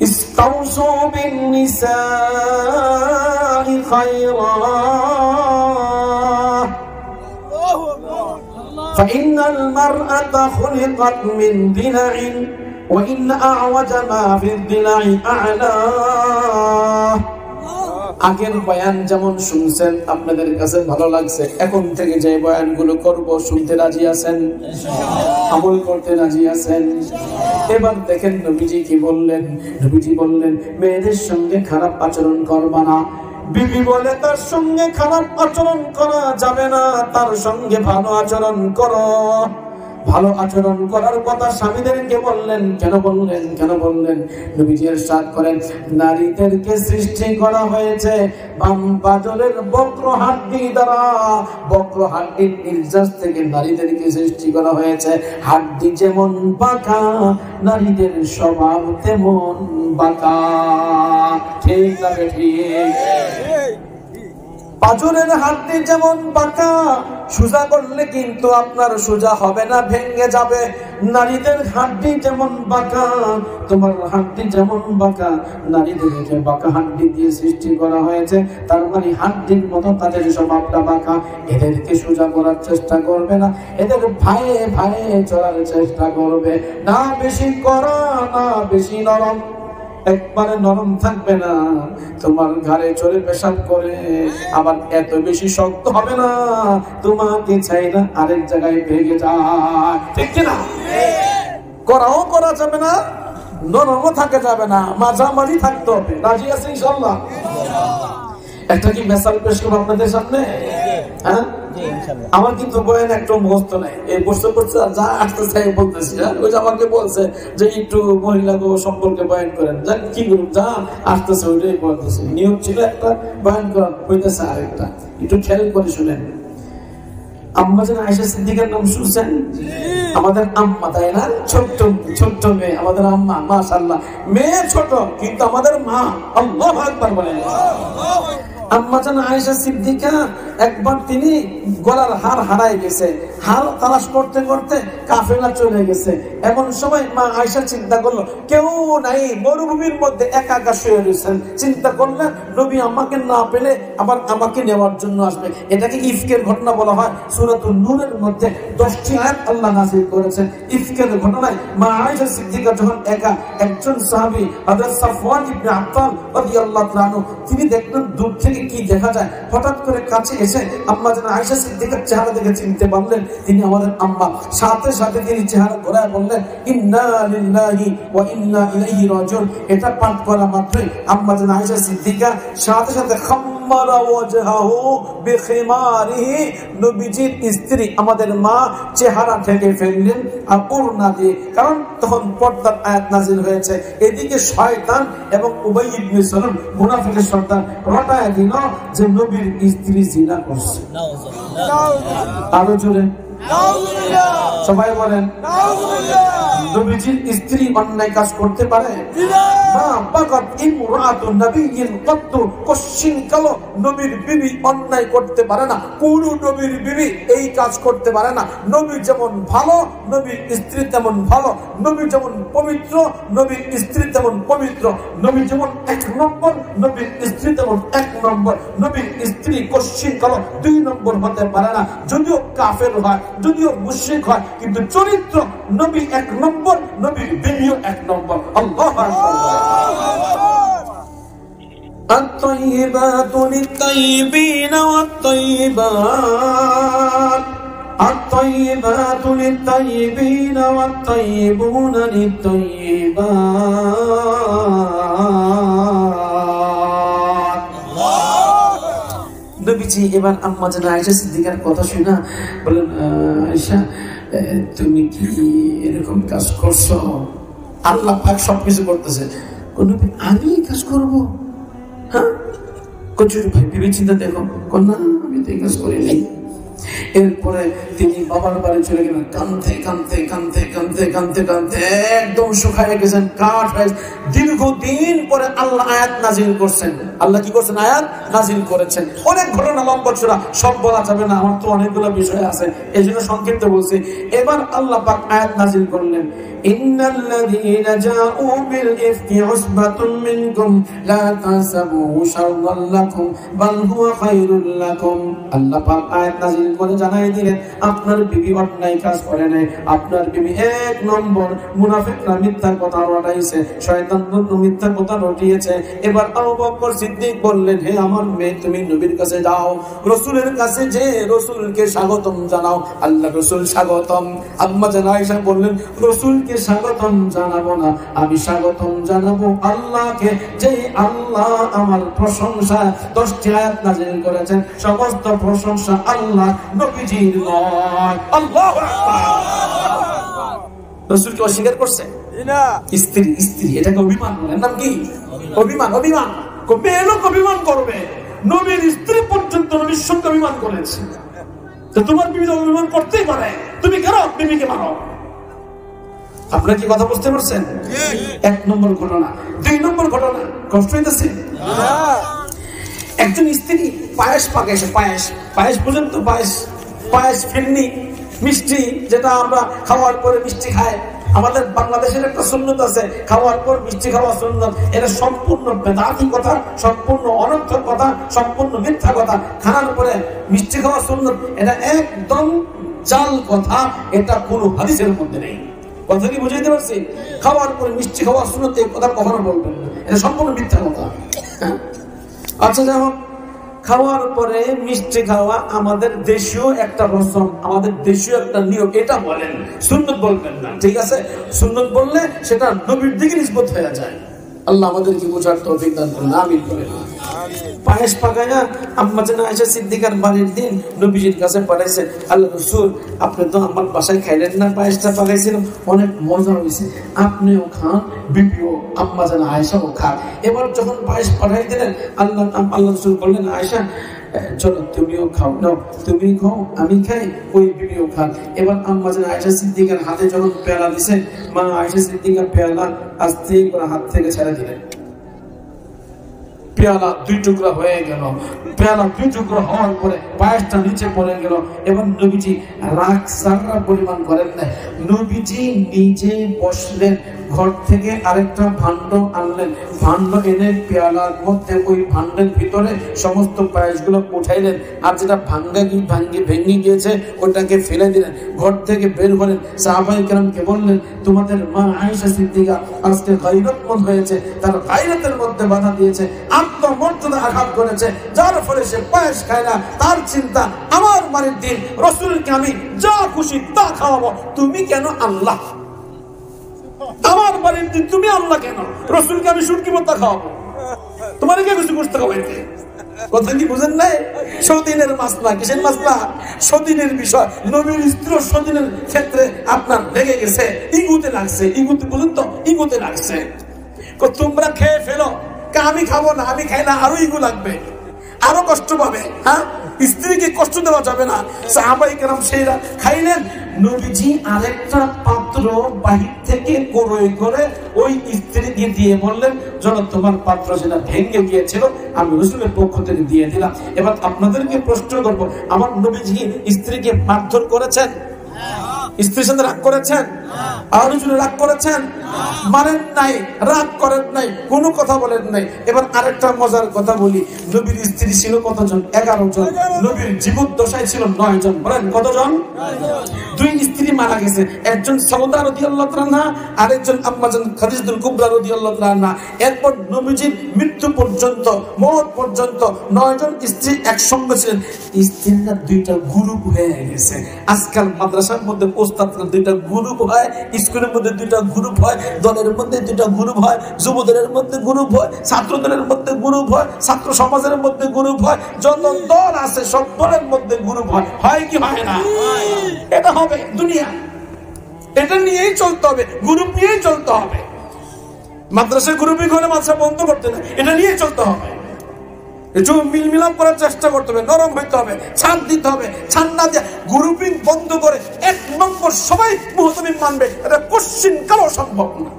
ইস্তাউসু বিন-নিসাই খায়রা فإن المرأة خلقت من ضلع وإن أعوج ما في الضلع أعلاه। আগের বয়ান যেমন শুনছেন, আপনাদের কাছে ভালো লাগছে, এখন থেকে যে বয়ানগুলো করব শুনতে রাজি আছেন? আমল করতে রাজি আছেন? এবার দেখেন নবীজি কি বললেন। নবীজি বললেন, মেয়েদের সঙ্গে খারাপ আচরণ করবা না। বিবি বলে তার সঙ্গে খারাপ আচরণ করা যাবে না, তার সঙ্গে ভালো আচরণ করো। ভালো আচরণ করার কথা স্বামীদেরকে বললেন। কেন বললেন? কেন বললেন? নবীজি ইরশাদ করেন, নারীদেরকে সৃষ্টি করা হয়েছে বাম পাজরের বক্র হাড্ডি দ্বারা। বক্র হাড্ডির নির্যাস থেকে নারীদেরকে সৃষ্টি করা হয়েছে। হাড্ডি যেমন বাঁকা, নারীদের স্বভাব তেমন বাঁকা। ঠিক না ঠিক? পাজরের হাড্ডি যেমন বাঁকা, সোজা করলে কিন্তু আপনার সোজা হবে না, ভেঙে যাবে। নারীদের হাড্ডি যেমন বাঁকা, তোমার হাড্ডি যেমন বাঁকা, নারীদেরকে বাঁকা হাড্ডি দিয়ে সৃষ্টি করা হয়েছে। তার মানে হাড্ডির মতো তাদের স্বভাবটা বাঁকা। এদেরকে সোজা করার চেষ্টা করবে না, এদের ভাইয়ে ভাইয়ে চলার চেষ্টা করবে। না বেশি কড়া, না বেশি নরম। একবারে নরম থাকবে না, তোমার ঘাড়ে চড়ে পেশাব করে। আবার এত বেশি শক্ত হবে না, তোমাকে চাই না আরেক জায়গায় ভেঙে যায়। ঠিক কিনা? করাও করা যাবে না, নরমও থাকা যাবে না, মাঝামাঝি থাকতে হবে। রাজি আছে ইনশাআল্লাহ? একটা কি মেসাল পেশ করবো আপনাদের সামনে? হ্যাঁ, আমার কিন্তু বয়ান একটু মুখস্থ নাই। এই বসতে বসতে যা আসতেছে বলতেছি। ওই যে আমাকে বলছে যে একটু মহিলা সম্পর্কে বয়ান করেন, যা কি করুন, যা আসতেছে ওইটাই বলতেছি। নিয়ম ছিল একটা, বয়ান করার হইতেছে আরেকটা। একটু খেয়াল করে শুনেন। আম্মা যেন আয়েশা সিদ্দিকার নাম শুনছেন? আমাদের আম্মা, তাই না? ছোট্ট ছোট্ট মেয়ে, আমাদের আম্মা। মাশাআল্লাহ, মেয়ে ছোট কিন্তু আমাদের মা। আল্লাহু আকবার বলেন। আম্মা যেন আয়েশা সিদ্দিকা, একবার তিনি গলার হার হারাই গেছে। হার তালাশ করতে করতে কাফেলা চলে গেছে। এমন সময় মা আয়েশা চিন্তা করলো, কেউ নাই, মরুভূমির মধ্যে একা একা শুয়ে রয়েছেন। চিন্তা করলেন, নবী আমাকে না পেলে আবার আমাকে নেওয়ার জন্য আসবে। এটাকে ইফকের ঘটনা বলা হয়। সূরাতুন নূরের মধ্যে 10টি আয়াত আল্লাহ নাযিল করেছেন ইফকের ঘটনায়। মা আয়েশা সিদ্দিকা যখন একা, একজন সাহাবী হযরত সাফওয়ান ইবনে আফফান রাদিয়াল্লাহু তাআলা আনহু, তিনি দেখলেন দূর থেকে কি দেখা যায়। হঠাৎ করে কাছে এসে আম্মা যেন আয়েশা সিদ্দিকার চেহারা দেখে চিনতে পারলেন তিনি আমাদের আম্মা। সাথে সাথে তিনি চেহারা ঘোরায় বললেন, ইন্না লিল্লাহি ওয়া ইন্না ইলাইহি রাজিউন। এটা পাঠ করা মাত্রই আম্মা যেন আয়েশা সিদ্দিকা সাথে সাথে খাম্মারা ওয়াজহাহু বিখিমারিহি, নবীজির স্ত্রী আমাদের মা চেহারা ঢেকে ফেললেন ওড়না দিয়ে। কারণ তখন পর্দার আয়াত নাযিল হয়েছে। এদিকে শয়তান এবং উবাই ইবনে সালুল মুনাফিকের সন্তান রটায় দিল যে নবীর স্ত্রী জিনা করছে। আরো জোরে সবাই বলেন, নবীজির স্ত্রী অন্যায় কাজ করতে পারে? নবীর বিবি অন্যায় করতে পারে না। কোন নবীর বিবি এই কাজ করতে পারে না। নবী যেমন ভালো, নবীর স্ত্রী তেমন ভালো। নবী যেমন পবিত্র, নবীর স্ত্রী তেমন পবিত্র। নবী যেমন 1 নম্বর, নবীর স্ত্রী তেমন 1 নম্বর। নবীর স্ত্রী কশ্চিন কালো 2 নম্বর হতে পারে না। যদিও কাফের হয়, যদিও মুশরিক হয়, কিন্তু চরিত্র নবী 1 নম্বর, নবীর বিবিও 1 নম্বর। আল্লাহু আকবার। الطيبات للطيبين والطيبات الطيبات للطيبين والطيبون للطيبات নবীজি এবার আম্মা জান আয়েশা সিদ্দিকার কথা শুনে বলেন আয়েশা তুমি কি এরকম কাজ করছো আল্লাহ পাক সবকিছু করতেছে আমি কাজ করবো হ্যাঁ কচুর ভাই ভেবে চিন্তা দেখো না আমি তো এই কাজ করিনি এরপরে তিনি বাবার বাড়ি চলে গেলেন কাঁদতে কাঁদতে কাঁদতে কাঁদতে কাঁদতে কাঁদতে একদম শুকায় গেছেন কাঠ হয়ে দীর্ঘদিন পরে আল্লাহ আয়াত নাজিল করছেন আল্লাহ কি করছেন আয়াত নাজিল করেছেন অনেক ঘটনা লম্বা চূড়া সব বলা যাবে না আমার তো অনেকগুলো বিষয় আছে এই জন্য সংক্ষিপ্ত বলছি এবার আল্লাহ পাক আয়াত নাজিল করলেন ইন্নাল্লাযীনা জাউ বিল ইফকি উসবাতুম মিনকুম লা তাহসাবুহু শাররান লাকুম বাল হুয়া খায়রুল লাকুম আল্লাহ পাক আয়াত নাজিল করে জানাই দিলেন আপনার বিবি অন্যায় কাজ করে নাই আপনার বিবি এক নম্বর মুনাফিকরা মিথ্যা কথা রটাইছে শয়তান মিথ্যা কথা রটিয়েছে এবার আবু বকর সিদ্দিক বললেন হে আমার মেয়ে তুমি নবীর কাছে যাও রাসূলের কাছে যে রাসূলকে স্বাগতম জানাও আল্লাহ রাসূল স্বাগতম আম্মা জান আয়েশা বললেন রাসূলকে স্বাগতম জানাবো না আমি স্বাগতম জানাবো আল্লাহকে যে আল্লাহ আমার প্রশংসা 10টি আয়াত নাযিল করেছেন সমস্ত প্রশংসা আল্লাহ নবীজির নয় আল্লাহু আকবার রাসূলকে অস্বীকার করছে না স্ত্রী স্ত্রী এটাকে অভিমান বলে নাম কি অভিমান অভিমান কবে লোক অভিমান করবে নবীর স্ত্রী পর্যন্ত নবীর সঙ্গে অভিমান করেছে তো তোমার বিবি অভিমান করতেই পারে তুমি কেন বিবিকে মানো আপনারা কি কথা বুঝতে পারছেন এক নম্বর ঘটনা দুই নম্বর ঘটনা কষ্ট হইতেছে একজন স্ত্রী পায়েস পাকাইছে পায়েস পায়েস পর্যন্ত পায়েস পায়েস ফিরনি মিষ্টি যেটা আমরা খাওয়ার পরে মিষ্টি খাই আমাদের বাংলাদেশের একটা সুন্নত আছে খাওয়ার পর মিষ্টি খাওয়া সুন্নত এটা সম্পূর্ণ বেদাতি কথা সম্পূর্ণ অনর্থক কথা সম্পূর্ণ মিথ্যা কথা খাওয়ার পরে মিষ্টি খাওয়া সুন্নত এটা একদম জাল কথা এটা কোনো হাদিসের মধ্যে নেই কথা কি বুঝাইতে পারছি খাওয়ার পরে মিষ্টি খাওয়া সুন্নত এই কথা কখনো বলবেন না এটা সম্পূর্ণ মিথ্যা কথা আচ্ছা যেমন খাওয়ার পরে মিষ্টি খাওয়া আমাদের দেশীয় একটা রসম আমাদের দেশীয় একটা নিয়ম এটা বলেন সুন্নত বলবেন না ঠিক আছে সুন্নত বললে সেটা নবীর দিকে নিসবত হয়ে যায় আল্লাহ আমাদেরকে বোঝার তৌফিক দান করুন আমিন বলেন পায়েস পাকায়া আম্মা জান আয়েশা সিদ্দিকার বাড়ির দিন নবীজির কাছে পাঠাইছে আল্লাহ রাসূল আপনি তো আমার বাসায় খাইলেন না পায়েসটা পাকাইছিলাম অনেক মজা হয়েছে আপনিও খান বিবিও আম্মা জান আয়েশাও খান এবার যখন পায়েস পাঠাই দিলেন আল্লাহ রাসূল বললেন আয়েশা চলো তুমিও খাও নাও তুমি খাও আমি খাই ওই বিবিও খান এবার আম্মা জান আয়েশা সিদ্দিকার হাতে যখন পেয়ালা দিছে মা আয়েশা সিদ্দিকার পেয়ালা আস্তে করে হাত থেকে ছেড়ে দিলেন পেয়ালা দুই টুকরা হয়ে গেল পেয়ালা দুই টুকরা হওয়ার পরে পায়েসটা নিচে পড়ে গেল এবং নবীজি রাগ সারা পরিমাণ করেন না নবীজি নিজে বসলেন ঘর থেকে আরেকটা ভাণ্ড আনলেন ভাণ্ড এনে পেয়ালার মধ্যে ওই ভাণ্ডের ভিতরে সমস্ত পায়েসগুলো উঠাইলেন আর যেটা ভেঙে গিয়েছে ওটাকে ফেলে দিলেন ঘর থেকে বের করেন সাহাবায়ে কেরামকে বললেন তোমাদের মা আয়েশা সিদ্দিকা আজকে গায়রতমন্দ হয়েছে তার গায়রতের মধ্যে বাধা দিয়েছে আত্মমর্যাদা আঘাত করেছে যার ফলে সে পায়েস খায় না তার চিন্তা আমার বাড়ির দিন রাসূলকে আমি যা খুশি তা খাওয়াবো তুমি কেন আল্লাহ আমার বাড়ির দিন তুমি আল্লাহ কেন রাসূলকে আমি শুটকি ভর্তা খাওয়াবো তোমার কে কিছু করতে খাওয়াইতে কথা কি বুঝেন নাই সতীনের মাসলা কিসের মাসলা সতীনের বিষয় নবীর স্ত্রী সতীনের ক্ষেত্রে আপনার লেগে গেছে ইগুতে লাগছে ইগুতে বুঝুন তো ইগুতে লাগছে তোমরা খেয়ে ফেলো আমি খাবো না আমি খাই না আরো ইগু লাগবে আরো কষ্ট পাবে হ্যাঁ স্ত্রীকে কষ্ট দেওয়া যাবে না সাহাবায়ে কেরাম সেইরা খাইলেন নবীজি আরেকটা পাত্র বাহির থেকে ক্রয় করে ওই স্ত্রীকে দিয়ে বললেন যেন তোমার পাত্র যেটা ভেঙে গিয়েছিল আমি রাসূলের পক্ষ থেকে দিয়ে দিলাম এবার আপনাদেরকে প্রশ্ন করব আমার নবীজি স্ত্রীকে মারধর করেছেন স্ত্রীর সাথে রাগ করেছেন আর হুজুর রাগ করেছেন? মারেন নাই, রাগ করেন নাই, কোনো কথা বলেন নাই। এবার আরেকটা মজার কথা বলি, নবীর স্ত্রী ছিল কতজন? 11 জন। নবীর জীবদ্দশায় ছিল 9 জন। বলেন কতজন? 2 স্ত্রী মারা গেছে, একজন সাউদা রাদিয়াল্লাহু তাআলা, আরেকজন আম্মাজান খাদিজাতুল কুবরা রাদিয়াল্লাহু তাআলা। এরপর নবীজির মৃত্যু পর্যন্ত, মওত পর্যন্ত 9 জন স্ত্রী একসঙ্গে ছিলেন। স্ত্রীরা 2টা গ্রুপ হয়ে গেছে। আজকাল মাদ্রাসার মধ্যে ওস্তাদরা 2টা গ্রুপ হয়, স্কুলের মধ্যে 2টা গ্রুপ হয়, দলের মধ্যে 2টা গ্রুপ হয়, যুবদলের মধ্যে গ্রুপ হয়, ছাত্রদলের মধ্যে গ্রুপ হয়, ছাত্র সমাজের মধ্যে গ্রুপ হয়, যত দল আছে সব দলের মধ্যে গ্রুপ হয়। হয় কি হয় না? এটা হবে দুনিয়া, এটা নিয়েই চলতে হবে, গ্রুপ নিয়েই চলতে হবে। মাদ্রাসায় গ্রুপিং হলে মাদ্রাসা বন্ধ করতে না, এটা নিয়ে চলতে হবে। একটু মিলমিলাপ করার চেষ্টা করতে হবে, নরম হইতে হবে, ছাড় দিতে হবে। ছাড় না দিয়ে গ্রুপিং বন্ধ করে 1 নম্বর সবাই মুহতামিম মানবে, এটা কোশ্চিন কারো সম্ভব না,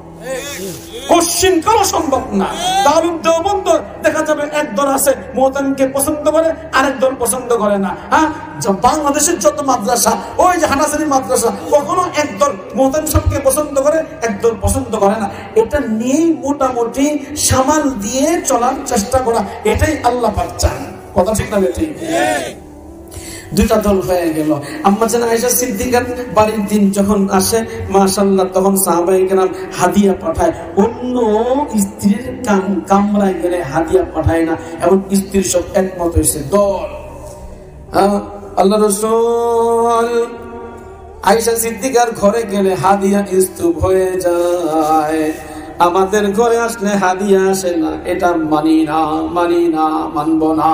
কোশ্চিন কারো সম্ভব না। দারুল দেওবন্দ দেখা যাবে এক দল আছে মুহতামিমকে পছন্দ করে, আরেক দল পছন্দ করে না। বাংলাদেশের যত মাদ্রাসা, ওই যে হানাফি মাদ্রাসা, কখনো এক দল মুহতামিম সাহেবকে পছন্দ করে, এক দল পছন্দ করে না। এটা নিয়েই মোটামুটি সামাল দিয়ে চলার চেষ্টা করা, এটাই আল্লাহ পাক চান। কথা ঠিক না বেটি? 2টা দল হয়ে গেল। আম্মা জান আয়েশা সিদ্দিকার বাড়ির দিন যখন আসে, মাশাআল্লাহ, তখন সাহাবায়ে কেরাম হাদিয়া পাঠায়। অন্য স্ত্রীর কামরায় গেলে হাদিয়া পাঠায় না, এবং স্ত্রীর সব একমত হয়েছে দল। আল্লাহ রাসূল আয়েশা সিদ্দিকার ঘরে গেলে হাদিয়া স্তূপ হয়ে যায়। আমাদের ঘরে আসলে হাদিয়া আসে না, এটা মানি না, মানি না, মানব না।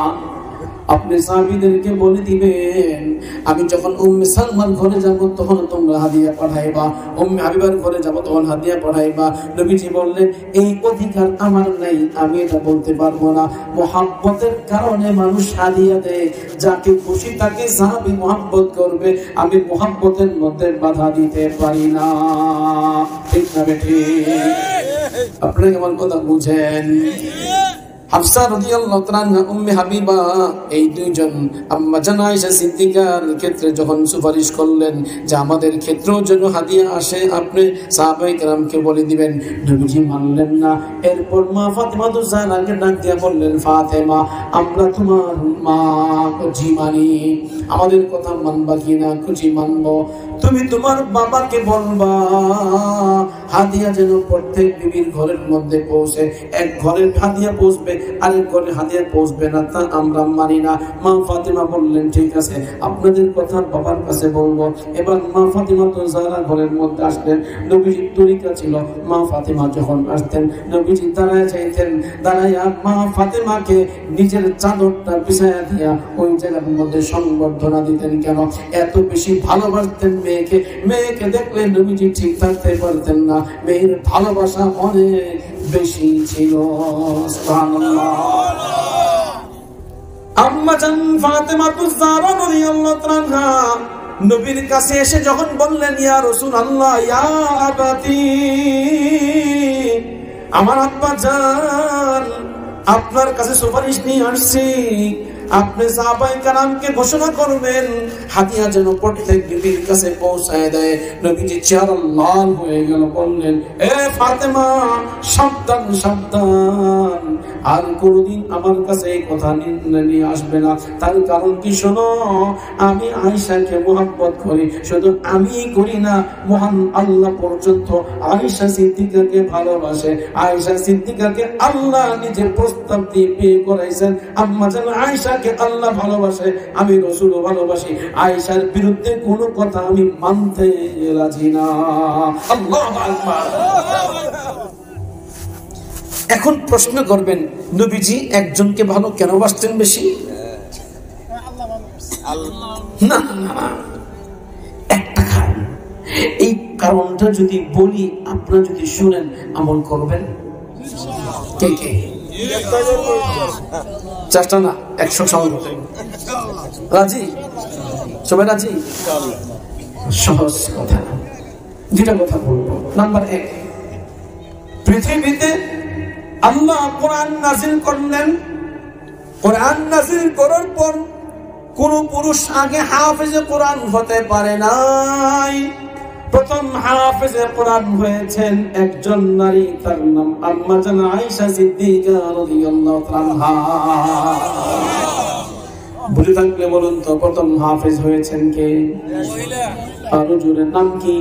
আপনি সাহাবীদেরকে বলে দিবেন, আমি যখন উম্মে সালমার ঘরে যাব তখন তোমরা হাদিয়া পাঠাইবা, উম্মে হাবিবার ঘরে যাব তখন হাদিয়া পাঠাইবা। নবীজি বললেন, এই অধিকার আমার নাই, আমি এটা বলতে পারবো না। মুহাব্বতের কারণে মানুষ হাদিয়া দেয়, যাকে খুশি তাকে সাহাবী মুহাব্বত করবে, আমি মুহাব্বতের মধ্যে বাধা দিতে পারি না। ঠিক না বেটি? আপনি কেমন কথা বুঝেন? হাফসা রাদিয়াল্লাহু তাআলা, উম্মে হাবিবা, এই 2 জন আম্মা জান আয়েশা সিদ্দিকার ক্ষেত্রে যখন সুপারিশ করলেন যে আমাদের ক্ষেত্রেও যেন হাদিয়া আসে, আপনি সাহাবায়ে কেরামকে বলে দিবেন। নবীজি মানলেন না। এরপর মা ফাতেমা তুজাহরাকে ডাক দিয়ে বললেন, ফাতেমা, আমরা তোমার মা, জি মানি, আমাদের কথা মানবা কিনা? জি মানবো। তুমি তোমার বাবাকে বলবা হাদিয়া যেন প্রত্যেক বিবির ঘরের মধ্যে পৌঁছে, এক ঘরের হাদিয়া পৌঁছবে, আরেক ঘরে হাদিয়া পৌঁছবে না, তা আমরা মানি না। মা ফাতেমা বললেন, ঠিক আছে, আপনাদের কথা বাবার কাছে বলবো। এবার মা ফাতেমা তো যারা ঘরের মধ্যে আসলেন, নবীজির তরিকা ছিল, মা ফাতেমা যখন আসতেন নবীজি দাঁড়ায় যাইতেন, দাঁড়াইয়া মা ফাতেমাকে নিজের চাদরটা বিছায়া দিয়া ওই জায়গার মধ্যে সংবর্ধনা দিতেন। কেন? এত বেশি ভালোবাসতেন মেয়েকে। মেয়েকে দেখলে নবীজি ঠিক থাকতে পারতেন না, মেয়ের ভালোবাসা অনেক বেশি ছিল। সুবহানাল্লাহ। আম্মা জান ফাতেমা তুজাহরা রাদিয়াল্লাহু তাআলা নবীর কাছে এসে যখন বললেন, ইয়া রাসূলুল্লাহ, ইয়া আবাতি, আমার আব্বা জান আপনার কাছে সুপারিশ নিয়ে আসছি, আপনি সাহাবায়ে কেরামকে ঘোষণা করবেন হাদিয়া যেন প্রত্যেক বিবির কাছে পৌঁছায় দেয়। নবীজি চেহারা লাল হয়ে গেল, বললেন, এ ফাতেমা, সাবধান সাবধান, আর কোনদিন আমার কাছে এই কথা নিয়ে আসবে না। তার কারণ কি? শোনো, আমি আয়েশাকে মুহাব্বত করি, শুধু আমি করি না, মহান আল্লাহ পর্যন্ত আয়েশা সিদ্দিকাকে ভালোবাসে। আয়েশা সিদ্দিকাকে আল্লাহ নিজে প্রস্তাব দিয়ে বিয়ে করাইছেন। আম্মা জান আয়েশা আল্লাহ ভালোবাসে, আমি রাসূল ভালোবাসি। আয়েশার বিরুদ্ধে কোনো কথা আমি মানতে রাজি না। আল্লাহু আকবার। এখন প্রশ্ন করবেন, নবীজি একজনকে ভালো কেন বাসতেন বেশি? না, একটা কারণ। এই কারণটা যদি বলি, আপনারা যদি শুনেন, আমল করবেন। কে কে? চেষ্টা না, 100 সঙ্গে রাজি? সবাই রাজি? সহজ কথা, 2টা কথা বলবো। নাম্বার 1, পৃথিবীতে আল্লাহ কোরআন নাযিল করলেন। কোরআন নাযিল করার পর কোন পুরুষ আগে হাফেজে কোরআন হতে পারে নাই। প্রথম হাফেজে কোরআন হয়েছেন একজন নারী, তার নাম আম্মা জান আয়েশা সিদ্দিকা রাদিয়াল্লাহু তাআলা। বুঝে থাকলে বলুন তো প্রথম হাফেজ হয়েছেন কে? আরো জোরে নাম কি?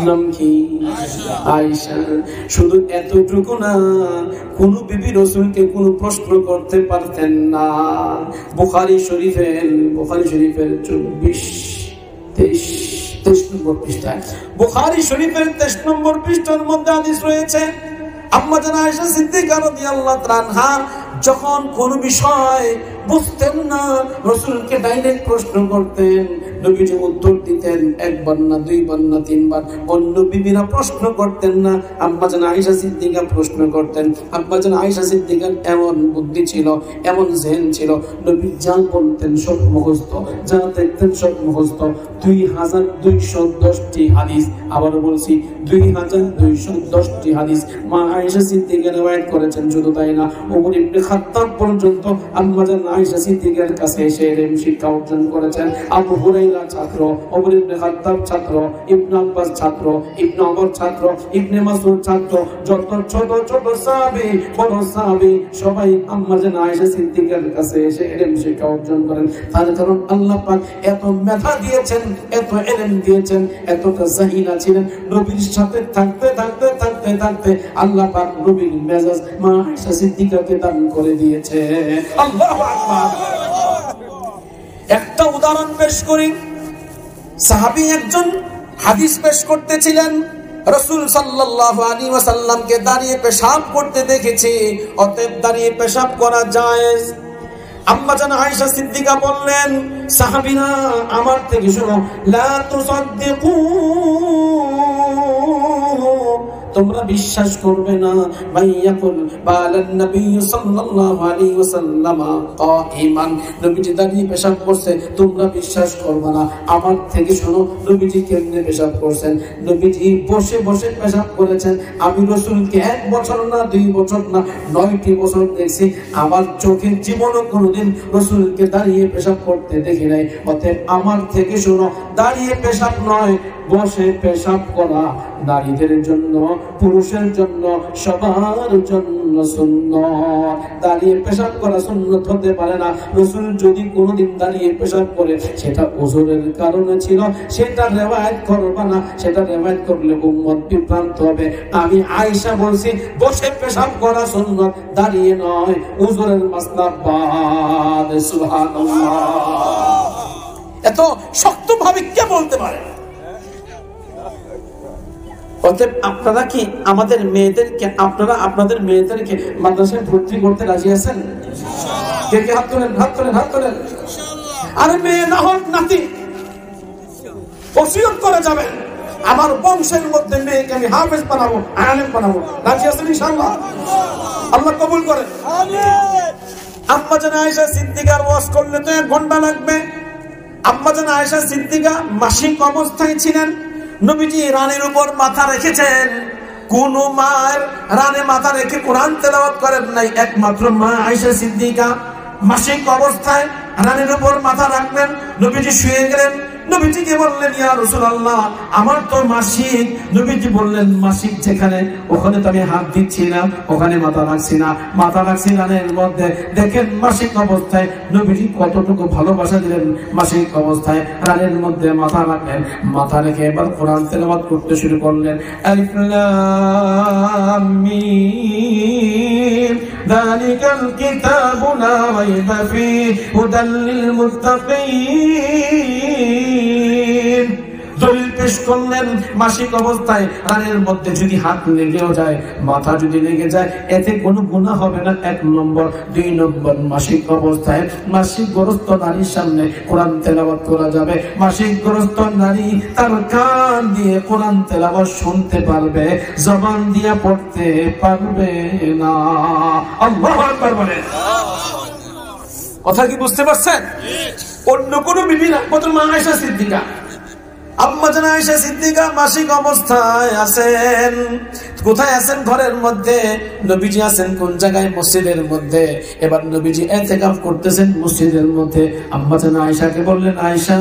নাম কি? আয়েশা। শুধু এতটুকু না, কোন বিবি রাসূলকে কোনো প্রশ্ন করতে পারতেন না। বুখারী শরীফের 23 নম্বর পৃষ্ঠায়, বুখারী শরীফের 23 নম্বর পৃষ্ঠার মধ্যে হাদিস রয়েছে, আম্মা জান আয়েশা সিদ্দিকা রাদিয়াল্লাহু তাআলা আনহা যখন কোন বিষয় বুঝতেন না, রাসূলকে ডাইরেক্ট প্রশ্ন করতেন, নবীজি উত্তর দিতেন। একবার না, দুইবার না, তিনবার। অন্য বিবিরা প্রশ্ন করতেন না, আম্মা জান আয়েশা সিদ্দিকা প্রশ্ন করতেন। আম্মা জান আয়েশা সিদ্দিকার এমন বুদ্ধি ছিল, এমন জেন ছিল, নবী যা বলতেন সব মুখস্থ, যা দেখতেন সব মুখস্থ। 2210টি হাদিস, আবার বলছি 2210টি হাদিস মা আয়েশা সিদ্দিকা রওয়ায়াত করেছেন। শুধু তাই না, ওমর ইবনে খাত্তাব পর্যন্ত আম্মা জান আয়েশা সিদ্দিকার কাছে এসে ইলম শিক্ষা অর্জন করেছেন। আবু হুরায়রা ছাত্র, ওমর ইবনে খাত্তাব ছাত্র, ইবনে আব্বাস ছাত্র, ইবনে ওমর ছাত্র, ইবনে মাসউদ ছাত্র, যত ছোট ছোট সাহাবী, বড় সাহাবী সবাই আম্মা জান আয়েশা সিদ্দিকার কাছে এসে ইলম শিক্ষা অর্জন করেন। তার কারণ আল্লাহ পাক এত মেধা দিয়েছেন, এত ইলম দিয়েছেন, এতটা জাহিলা ছিলেন। নবীর সাথে থাকতে থাকতে থাকতে থাকতে আল্লাহ পাক নবীর মেজাজ মা আয়েশা সিদ্দিকাকে দান করে দিয়েছে। আল্লাহু আকবার। একটা উদাহরণ পেশ করি। সাহাবী একজন হাদিস পেশ করতেছিলেন, রাসূল সাল্লাল্লাহু আলাইহি ওয়াসাল্লামকে দাঁড়িয়ে পেশাব করতে দেখেছি, অতএব দাঁড়িয়ে পেশাব করা জায়েজ। আম্মা জান আয়েশা সিদ্দিকা বললেন, সাহাবীরা আমার থেকে শোনো, লা তুসাদ্দিকু, তোমরা বিশ্বাস করবে না, মাইয়াকুল বালান নবী সাল্লাল্লাহু আলাইহি ওয়াসাল্লাম কাইমান, নবীজি দাঁড়িয়ে পেশাব করছে, তোমরা বিশ্বাস করবে না। আমার থেকে শোনো, নবীজি কেমনে পেশাব করছেন। নবীজি বসে বসে পেশাব করেছেন। আমি রাসূলকে 1 বছর না, 2 বছর না, 9টি বছর দেখছি। আমার চোখে জীবনও কোনোদিন রাসূলকে দাঁড়িয়ে পেশাব করতে দেখি নাই। অতএব আমার থেকে শোনো, দাঁড়িয়ে পেশাব নয়, বসে পেশাব করা নারীদের জন্য, পুরুষের জন্য, সবার জন্য সুন্নাত। দাঁড়িয়ে পেশাব করা সুন্নাত হতে পারে না। রাসূল যদি কোনোদিন দাঁড়িয়ে পেশাব করে, সেটা ওযরের কারণে ছিল, সেটা রিওয়ায়াত করবে না। সেটা রিওয়ায়াত করলে উম্মত বিভ্রান্ত হবে। আমি আয়েশা বলছি, বসে পেশাব করা সুন্নাত, দাঁড়িয়ে নয়, ওযরের মাসলা বাদ। সুবহানাল্লাহ। এত শক্তভাবে কে বলতে পারে? অতএব আপনারা কি আমাদের মেয়েদেরকে, আপনাদের মেয়েদেরকে মাদ্রাসায় ভর্তি করতে রাজি আছেন? কে কে হাত তোলেন, হাত তোলেন, হাত তোলেন। আরে মেয়ে না হোক নাতি, ওসিয়ত করে যাবেন, আমার বংশের মধ্যে মেয়েকে আমি হাফেজ বানাবো, আলেম বানাবো। রাজি আছেন ইনশাআল্লাহ? আল্লাহ কবুল করেন। আমিন। আম্মা জান আয়েশা সিদ্দিকার ওয়াজ করলে তো 1 ঘন্টা লাগবে। আম্মা জান আয়েশা সিদ্দিকা মাসিক অবস্থায় ছিলেন। নবীজি রানের উপর মাথা রেখেছেন। কোন মায়ের রানে মাথা রেখে কোরআন তেলাওয়াত করেন নাই, একমাত্র মা আয়েশা সিদ্দিকা মাসিক অবস্থায় রানের উপর মাথা রাখবেন। নবীজি শুয়ে গেলেন। নবীজিকে বললেন, ইয়া রাসূলুল্লাহ, আমার তো মাসিক। নবীজি বললেন, মাসিক যেখানে, ওখানে তো আমি হাত দিচ্ছি না, ওখানে মাথা রাখছি না, মাথা রাখছি রানের মধ্যে। দেখেন মাসিক অবস্থায় নবীজি কতটুকু ভালোবাসা দিলেন। মাসিক অবস্থায় রানের মধ্যে মাথা রাখলেন। মাথা রেখে এবার কোরআন তেলাওয়াত করতে শুরু করলেন। আলিফ লাম মিম যালিকাল কিতাবু লা রাইবা ফীহি হুদাল লিল মুত্তাকিন। দলিল পেশ করলেন, মাসিক অবস্থায় রানের মধ্যে যদি হাত লেগেও যায়, মাথা যদি লেগে যায়, এতে কোনো গুনাহ হবে না। 1 নম্বর। 2 নম্বর, মাসিক অবস্থায় মাসিক গ্রস্ত নারীর সামনে কোরআন তেলাওয়াত করা যাবে। মাসিক গ্রস্ত নারী তার কান দিয়ে কোরআন তেলাওয়াত শুনতে পারবে, জবান দিয়ে পড়তে পারবে না। আল্লাহু আকবার বলেন। কথা কি বুঝতে পারছেন? অন্য কোনো বিবি না, মাত্র মা আয়েশা সিদ্দিকা। আম্মা জান আয়েশা সিদ্দিকা মাসিক অবস্থায় আছেন। কোথায় আছেন? ঘরের মধ্যে। নবীজি আছেন কোন জায়গায়? মসজিদের মধ্যে। এবার নবীজি ইতিকাফ করতেছেন মসজিদের মধ্যে। আম্মা জান আয়েশাকে বললেন, আয়েশা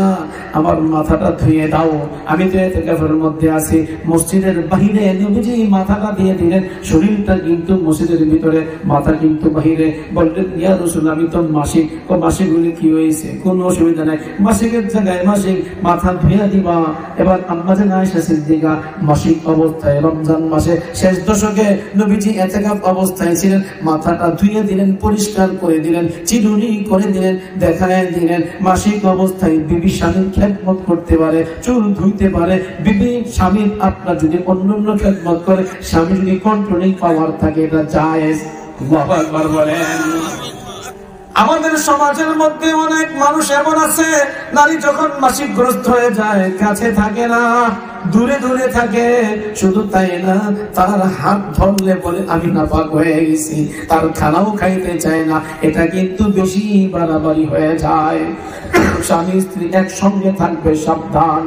আমার মাথাটা ধুয়ে দাও, আমি তো ইতিকাফের মধ্যে আছি। মসজিদের বাহিরে নবীজি মাথাটা দিয়ে দিলেন, শরীরটা কিন্তু মসজিদের ভিতরে, মাথা কিন্তু বাহিরে। বললেন, ইয়া রাসূল আমি তো মাসিক। ও মাসিক হলে কি হয়েছে? কোনো অসুবিধা নাই, মাসিকের জায়গায় মাসিক, মাথা ধুয়ে দিবা। এবার আম্মা জান আয়েশা সিদ্দিকা মাসিক অবস্থায় রমজান মাসে শেষ দশকে নবীজি ইতিকাফ অবস্থায় ছিলেন, মাথাটা ধুয়ে দিলেন, পরিষ্কার করে দিলেন, চিরুনি করে দিলেন, দেখায় দিলেন। মাসিক অবস্থায় বিবি স্বামীর খেদমত করতে পারে, চুল ধুইতে পারে। বিবি স্বামীর আপনার যদি অন্যান্য খেদমত করে, স্বামী যদি কন্ট্রোলিং পাওয়ার থাকে, এটা জায়েজ। আল্লাহু আকবার বলেন। আমাদের সমাজের মধ্যে অনেক মানুষ এমন আছে, নারী যখন মাসিকগ্রস্ত হয়ে যায় কাছে থাকে না, দূরে দূরে থাকে। শুধু তাই না, তার হাত ধরলে বলে আমি নাপাক হয়ে গেছি, তার খানাও খাইতে চায় না। এটা কিন্তু বেশি বাড়াবাড়ি হয়ে যায়। স্বামী স্ত্রী একসঙ্গে থাকবে, সাবধান।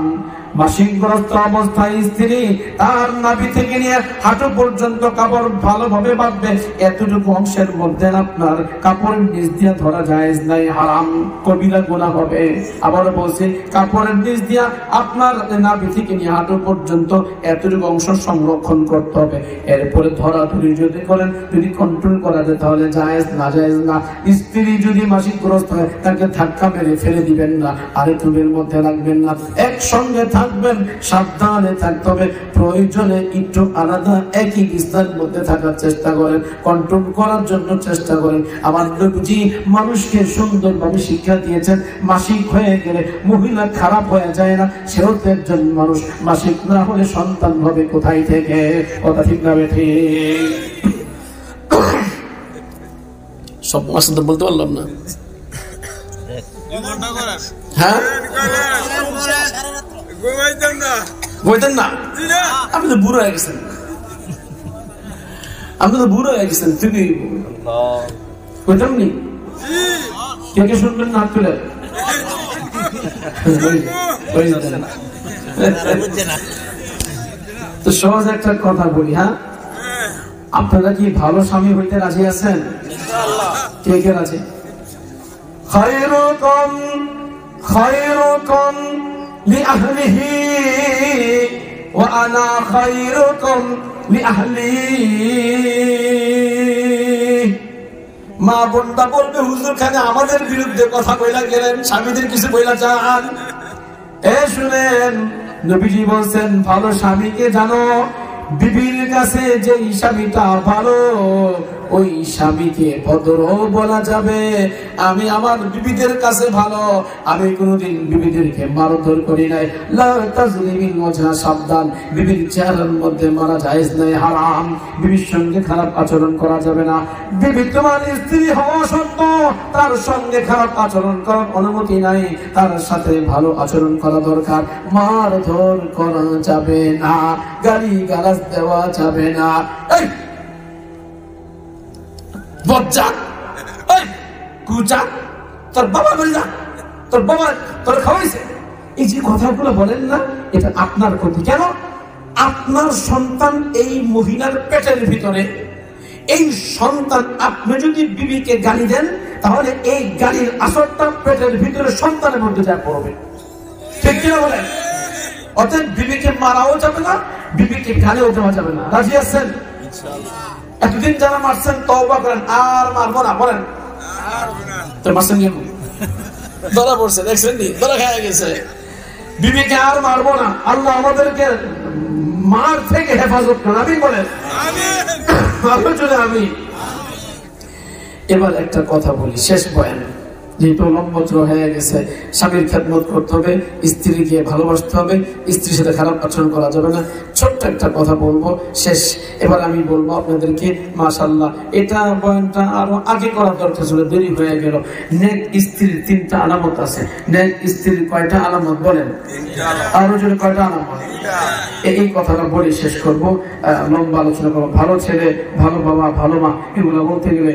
মাসিকগ্রস্ত অবস্থায় স্ত্রী তার নাভি থেকে নিয়ে হাঁটু পর্যন্ত কাপড় ভালোভাবে বাঁধবে। এতটুকু অংশের মধ্যে আপনার কাপড়ের নিচ দিয়ে ধরা জায়েজ নাই, হারাম, কবিরা গুনাহ হবে। আবার বলছি, কাপড়ের নিচ দিয়ে আপনার নাভি থেকে নিয়ে হাঁটু পর্যন্ত এতটুকু অংশ সংরক্ষণ করতে হবে। এরপরে ধরাধরি যদি করেন, যদি কন্ট্রোল করা যায়, তাহলে জায়েজ না, জায়েজ না। স্ত্রী যদি মাসিকগ্রস্ত হয়, তাকে ধাক্কা মেরে ফেলে দিবেন না, আরেক রুমের মধ্যে রাখবেন না, একসঙ্গে থাকবেন, সাবধানে থাকতে হবে। প্রয়োজনে একটু আলাদা একই বিছানার মধ্যে থাকার চেষ্টা করেন, কন্ট্রোল করার জন্য চেষ্টা করেন। আমার নবীজি মানুষকে সুন্দরভাবে শিক্ষা দিয়েছেন, মাসিক হয়ে গেলে মহিলা খারাপ হয়ে যায় না, সেও তো একজন মানুষ। মাসিক না হলে সন্তান হবে কোথায় থেকে? কথা ঠিক না ঠিক? সব মাসে তো বলতে পারলাম না। হ্যাঁ, বলতেন না, আপনি তো বুড়ো হয়ে গেছেন, আপনি তো বুড়ো হয়ে গেছেন। তুমি বলতাম নি, কে কে শুনবেন না? তুলে তো সহজ একটা কথা বলি। হ্যাঁ, আপনারা কি ভালো স্বামী হইতে রাজি আছেন? কে কে রাজি? খায়রুকুম খায়রুকুম লিআহলিহি ওয়া আনা খায়রুকুম লিআহলি। মা বোনটা বলবে, হুজুর খানে আমাদের বিরুদ্ধে কথা কইলা গেলেন, স্বামীদের কিছু কইলা চান। শুনেন, নবীজি বলছেন, ভালো স্বামীকে জানো, বিবির কাছে যে স্বামীটা ভালো, ওই স্বামীকে ভদ্র বলা যাবে। আমি আমার বিবিদের কাছে ভালো, আমি কোনোদিন বিবিদেরকে মারধর করি নাই। লা তাজলিমিল ওয়াজহা, সাবধান, বিবির চেহারার মধ্যে মারা জায়েজ নাই, হারাম। বিবির সঙ্গে খারাপ আচরণ করা যাবে না। বিবি তোমার স্ত্রী হওয়া সত্ত্বেও তার সঙ্গে খারাপ আচরণ করার অনুমতি নাই, তার সাথে ভালো আচরণ করা দরকার। মারধর করা যাবে না, গালি গালাজ দেওয়া যাবে না। এই বজ্জাত, এই কুচা, তোর বাবা বলি না, তোর বাবা তোর খাওয়াইছে, এই যে কথাগুলো বলেন না, এটা আপনার ক্ষতি। কেন? আপনার সন্তান এই মহিলার পেটের ভিতরে। এই সন্তান, আপনি যদি বিবিকে গালি দেন, তাহলে এই গালির আসরটা পেটের ভিতরে সন্তানের মধ্যে যা পড়বে। ঠিক কিনা বলেন? অতএব বিবিকে মারাও যাবে না, বিবিকে গালিও দেওয়া যাবে না। রাজি আছেন? এতদিন যারা মারছেন তওবা করেন, আর মারবো না, বলেন। তোর মারছেন কেন? ধরা পড়ছে, দেখছেন নি, ধরা খাওয়া গেছে। বিবিকে আর মারবো না, আল্লাহ আমাদেরকে মার থেকে হেফাজত করেন, আমি বলেন। আমি এবার একটা কথা বলি, শেষ বয়ান, যেহেতু লম্বত্র হয়ে গেছে। স্বামীর খেদমত করতে হবে, স্ত্রীকে ভালোবাসতে হবে, স্ত্রীর সাথে খারাপ আচরণ করা যাবে না। ছোট্ট একটা কথা বলবো, শেষ। এবার আমি বলবো আপনাদেরকে, মাশাআল্লাহ, এটা বয়ানটা আরো আগে করার দরকার ছিল, দেরি হয়ে গেল। নেক স্ত্রীর 3টা আলামত আছে। নেক স্ত্রীর কয়টা আলামত বলেন? আরো জোরে কয়টা আলামত? এই কথাটা বলে শেষ করব, লম্বা আলোচনা করবো। ভালো ছেলে, ভালো বাবা, ভালো মা, এগুলো বলতে গেলে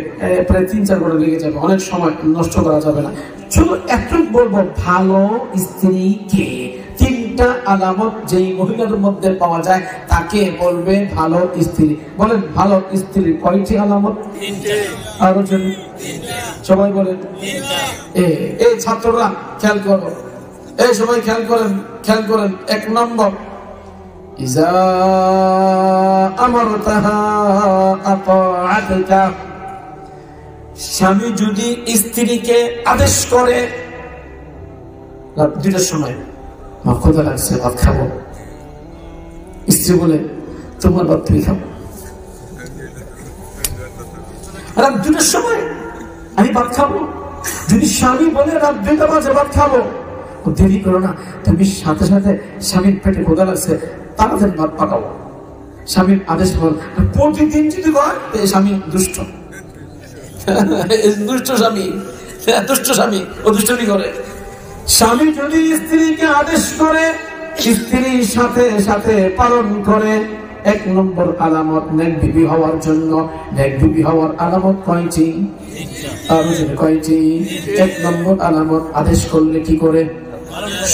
প্রায় 3-4 ঘন্টা লেগে যাবে, অনেক সময় নষ্ট করা যাবে না। শুধু একটু বলবো, ভালো স্ত্রী কে? 3 তিনটা আলামত যেই মহিলার মধ্যে পাওয়া যায় তাকে বলবে ভালো স্ত্রী। বলেন ভালো স্ত্রী কয়টি আলামত? আরো সবাই বলেন। এই ছাত্ররা খেয়াল করো, এই সবাই খেয়াল করেন। 1 নম্বর, ইজা আমারতাহা আতাআতকা, স্বামী যদি স্ত্রীকে আদেশ করে রাত 2টার সময়, আমার ক্ষুধা লাগছে ভাত খাবো, স্ত্রী বলে তোমার ভাত তুমি খাবো। রাত 2টার সময় আমি ভাত খাবো, যদি স্বামী বলে রাত 2টা বাজে ভাত খাবো, দেরি করো না, তুমি সাথে সাথে স্বামীর পেটে ক্ষুধা লাগছে তাড়াতাড়ি ভাত পাকাবো। স্বামীর আদেশ বল। প্রতিদিন যদি হয় স্বামী দুষ্ট, দুষ্ট স্বামী ও দুষ্টমি করে। স্বামী যদি স্ত্রীকে আদেশ করে, স্ত্রীর সাথে সাথে পালন করে, 1 নম্বর আলামত নেক বিবি হওয়ার জন্য। নেক বিবি হওয়ার আলামত কয়টি? কয়টি? 1 নম্বর আলামত, আদেশ করলে কি করে?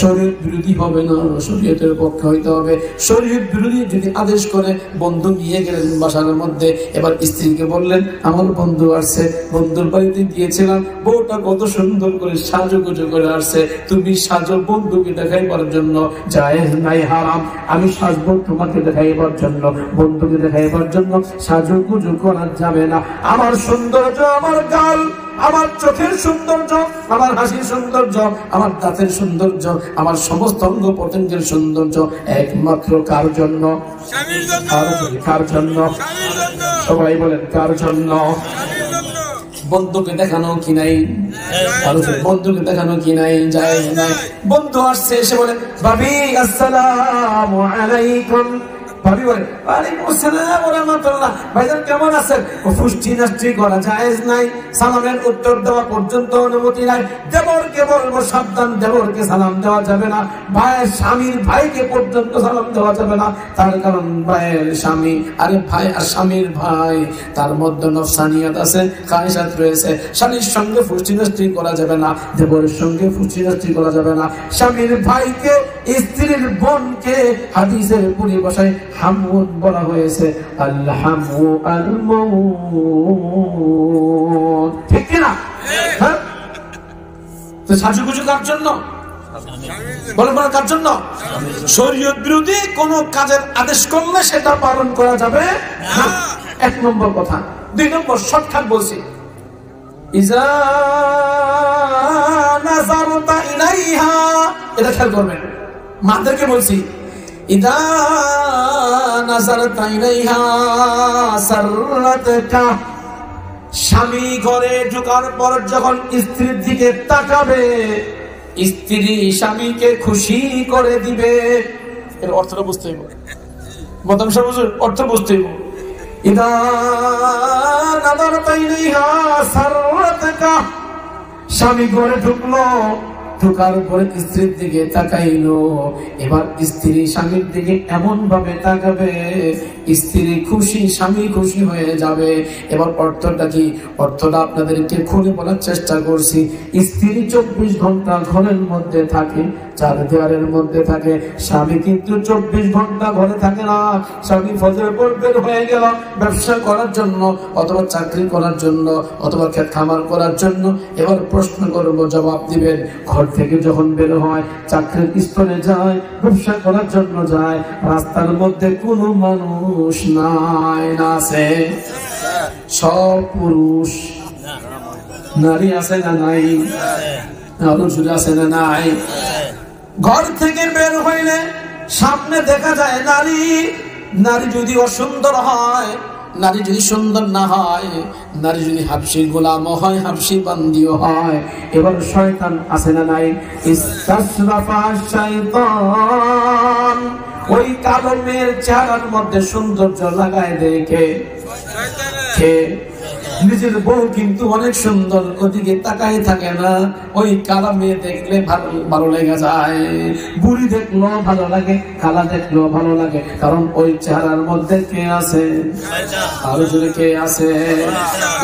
শরীয়ত বিরোধী হবে না, শরীয়তের পক্ষে হইতে হবে। শরীয়ত বিরোধী যদি আদেশ করে, বন্ধু নিয়ে গেলেন বাসার মধ্যে, এবার স্ত্রীকে বললেন আমার বন্ধু আসছে, বন্ধুর বাড়িতে গিয়েছিলাম, বউটা কত সুন্দর করে সাজুগুজু করে আসছে, তুমি সাজো বন্ধুকে দেখাইবার জন্য, জায়েজ নাই হারাম, আমি সাজবো তোমাকে দেখাইবার জন্য, বন্ধুকে দেখাইবার জন্য সাজুগুজু করা যাবে না। আমার সৌন্দর্য, আমার গাল, আমার চোখের সৌন্দর্য, আমার হাসির সৌন্দর্য, আমার দাঁতের সৌন্দর্য, আমার সমস্ত অঙ্গ প্রত্যঙ্গের সৌন্দর্য একমাত্র কার জন্য? কার জন্য? সবাই বলেন কার জন্য? বন্ধুকে দেখানো কি নাই? বন্ধুকে দেখানো কি নাই? যায় নাই। বন্ধু আসছে, এসে বলে ভাবি আসসালামু আলাইকুম, ভাবি বলে ওয়ালাইকুম আসসালাম ওয়া রাহমাতুল্লাহ, ভাইজান কেমন আছেন? ফুষ্টি নাষ্টি করা জায়েজ নাই, সালামের উত্তর দেওয়া পর্যন্ত অনুমতি নাই। দেবরকে বলবো সাবধান, দেবরকে সালাম দেওয়া যাবে না, ভাইয়ের স্বামীর ভাইকে পর্যন্ত সালাম দেওয়া যাবে না। তার কারণ ভাইয়ের স্বামী, আরে ভাই আর স্বামীর ভাই, তার মধ্যে নফসানিয়াত আছে, খায়সাত রয়েছে। স্বামীর সঙ্গে ফুষ্টি নাষ্টি করা যাবে না, দেবরের সঙ্গে ফুষ্টি নাষ্টি করা যাবে না। স্বামীর ভাইকে, স্ত্রীর বোনকে হাদিসের পরিভাষায় হামুদ বলা হয়েছে, আল-হামু আল-মাউত, ঠিক কি না? হ্যাঁ, তো সাজুগুজু কার জন্য? বলেন কার জন্য? শরীয়ত বিরোধী কোন কাজের আদেশ করলে সেটা পালন করা যাবে না, 1 নম্বর কথা। 2 নম্বর শর্টকাট বলছি, ইজা নাযারতা ইলাইহা, এটা খেয়াল করবেন, মাদেরকে বলছি, ইদা নাযারতা ইলাইহা সাররাতকা, স্বামী ঘরে ঢোকার পর যখন স্ত্রীর দিকে তাকাবে, স্ত্রী স্বামীকে খুশি করে দিবে। এর অর্থটা বুঝতে হবে, মতামত বুঝুন, অর্থ বুঝতে হবে। ইদা নাযারতা ইলাইহা সাররাতকা, স্বামী ঘরে ঢুকলো, ঢোকার পরে স্ত্রীর দিকে তাকাইলো, এবার স্ত্রী স্বামীর দিকে এমন ভাবে তাকাবে, স্ত্রী খুশি, স্বামী খুশি হয়ে যাবে। এবার অর্থটা কি? অর্থটা আপনাদেরকে খুলে বলার চেষ্টা করছি। স্ত্রী 24 ঘন্টা ঘরের মধ্যে থাকে, 4 দেওয়ালের মধ্যে থাকে, স্বামী কিন্তু 24 ঘন্টা ঘরে থাকে না। স্বামী ফজরের পর বের হয়ে গেল ব্যবসা করার জন্য, অথবা চাকরি করার জন্য, অথবা ক্ষেত খামার করার জন্য। এবার প্রশ্ন করবো, জবাব দিবেন, ঘর থেকে যখন বের হয়, চাকরির স্থলে যায়, ব্যবসা করার জন্য যায়, রাস্তার মধ্যে কোনো মানুষ নাই, না আছে? সব পুরুষ, নারী আছে না নাই? আছে না নাই? ঘর থেকে বের হইলে সামনে দেখা যায় নারী। নারী যদি অসুন্দর হয়, নারী যদি সুন্দর না হয়, নারী যদি হাবশি গোলাম হয়, হাবশি বান্দিও হয়, এবার শয়তান আছে না নাই? ইস্তাশরাফা শাইতান, ওই কালো মেয়ের চেহারার মধ্যে সৌন্দর্য লাগায় দেখে নিজের বউ কিন্তু অনেক সুন্দর, ওদিকে তাকাই থাকে না। ওই কালা মেয়ে দেখলে ভালো লেগে যায়, বুড়ি দেখলো ভালো লাগে, কালা দেখলো ভালো লাগে, কারণ ওই চেহারার মধ্যে কে আছে? আরো জোরে কে আছে?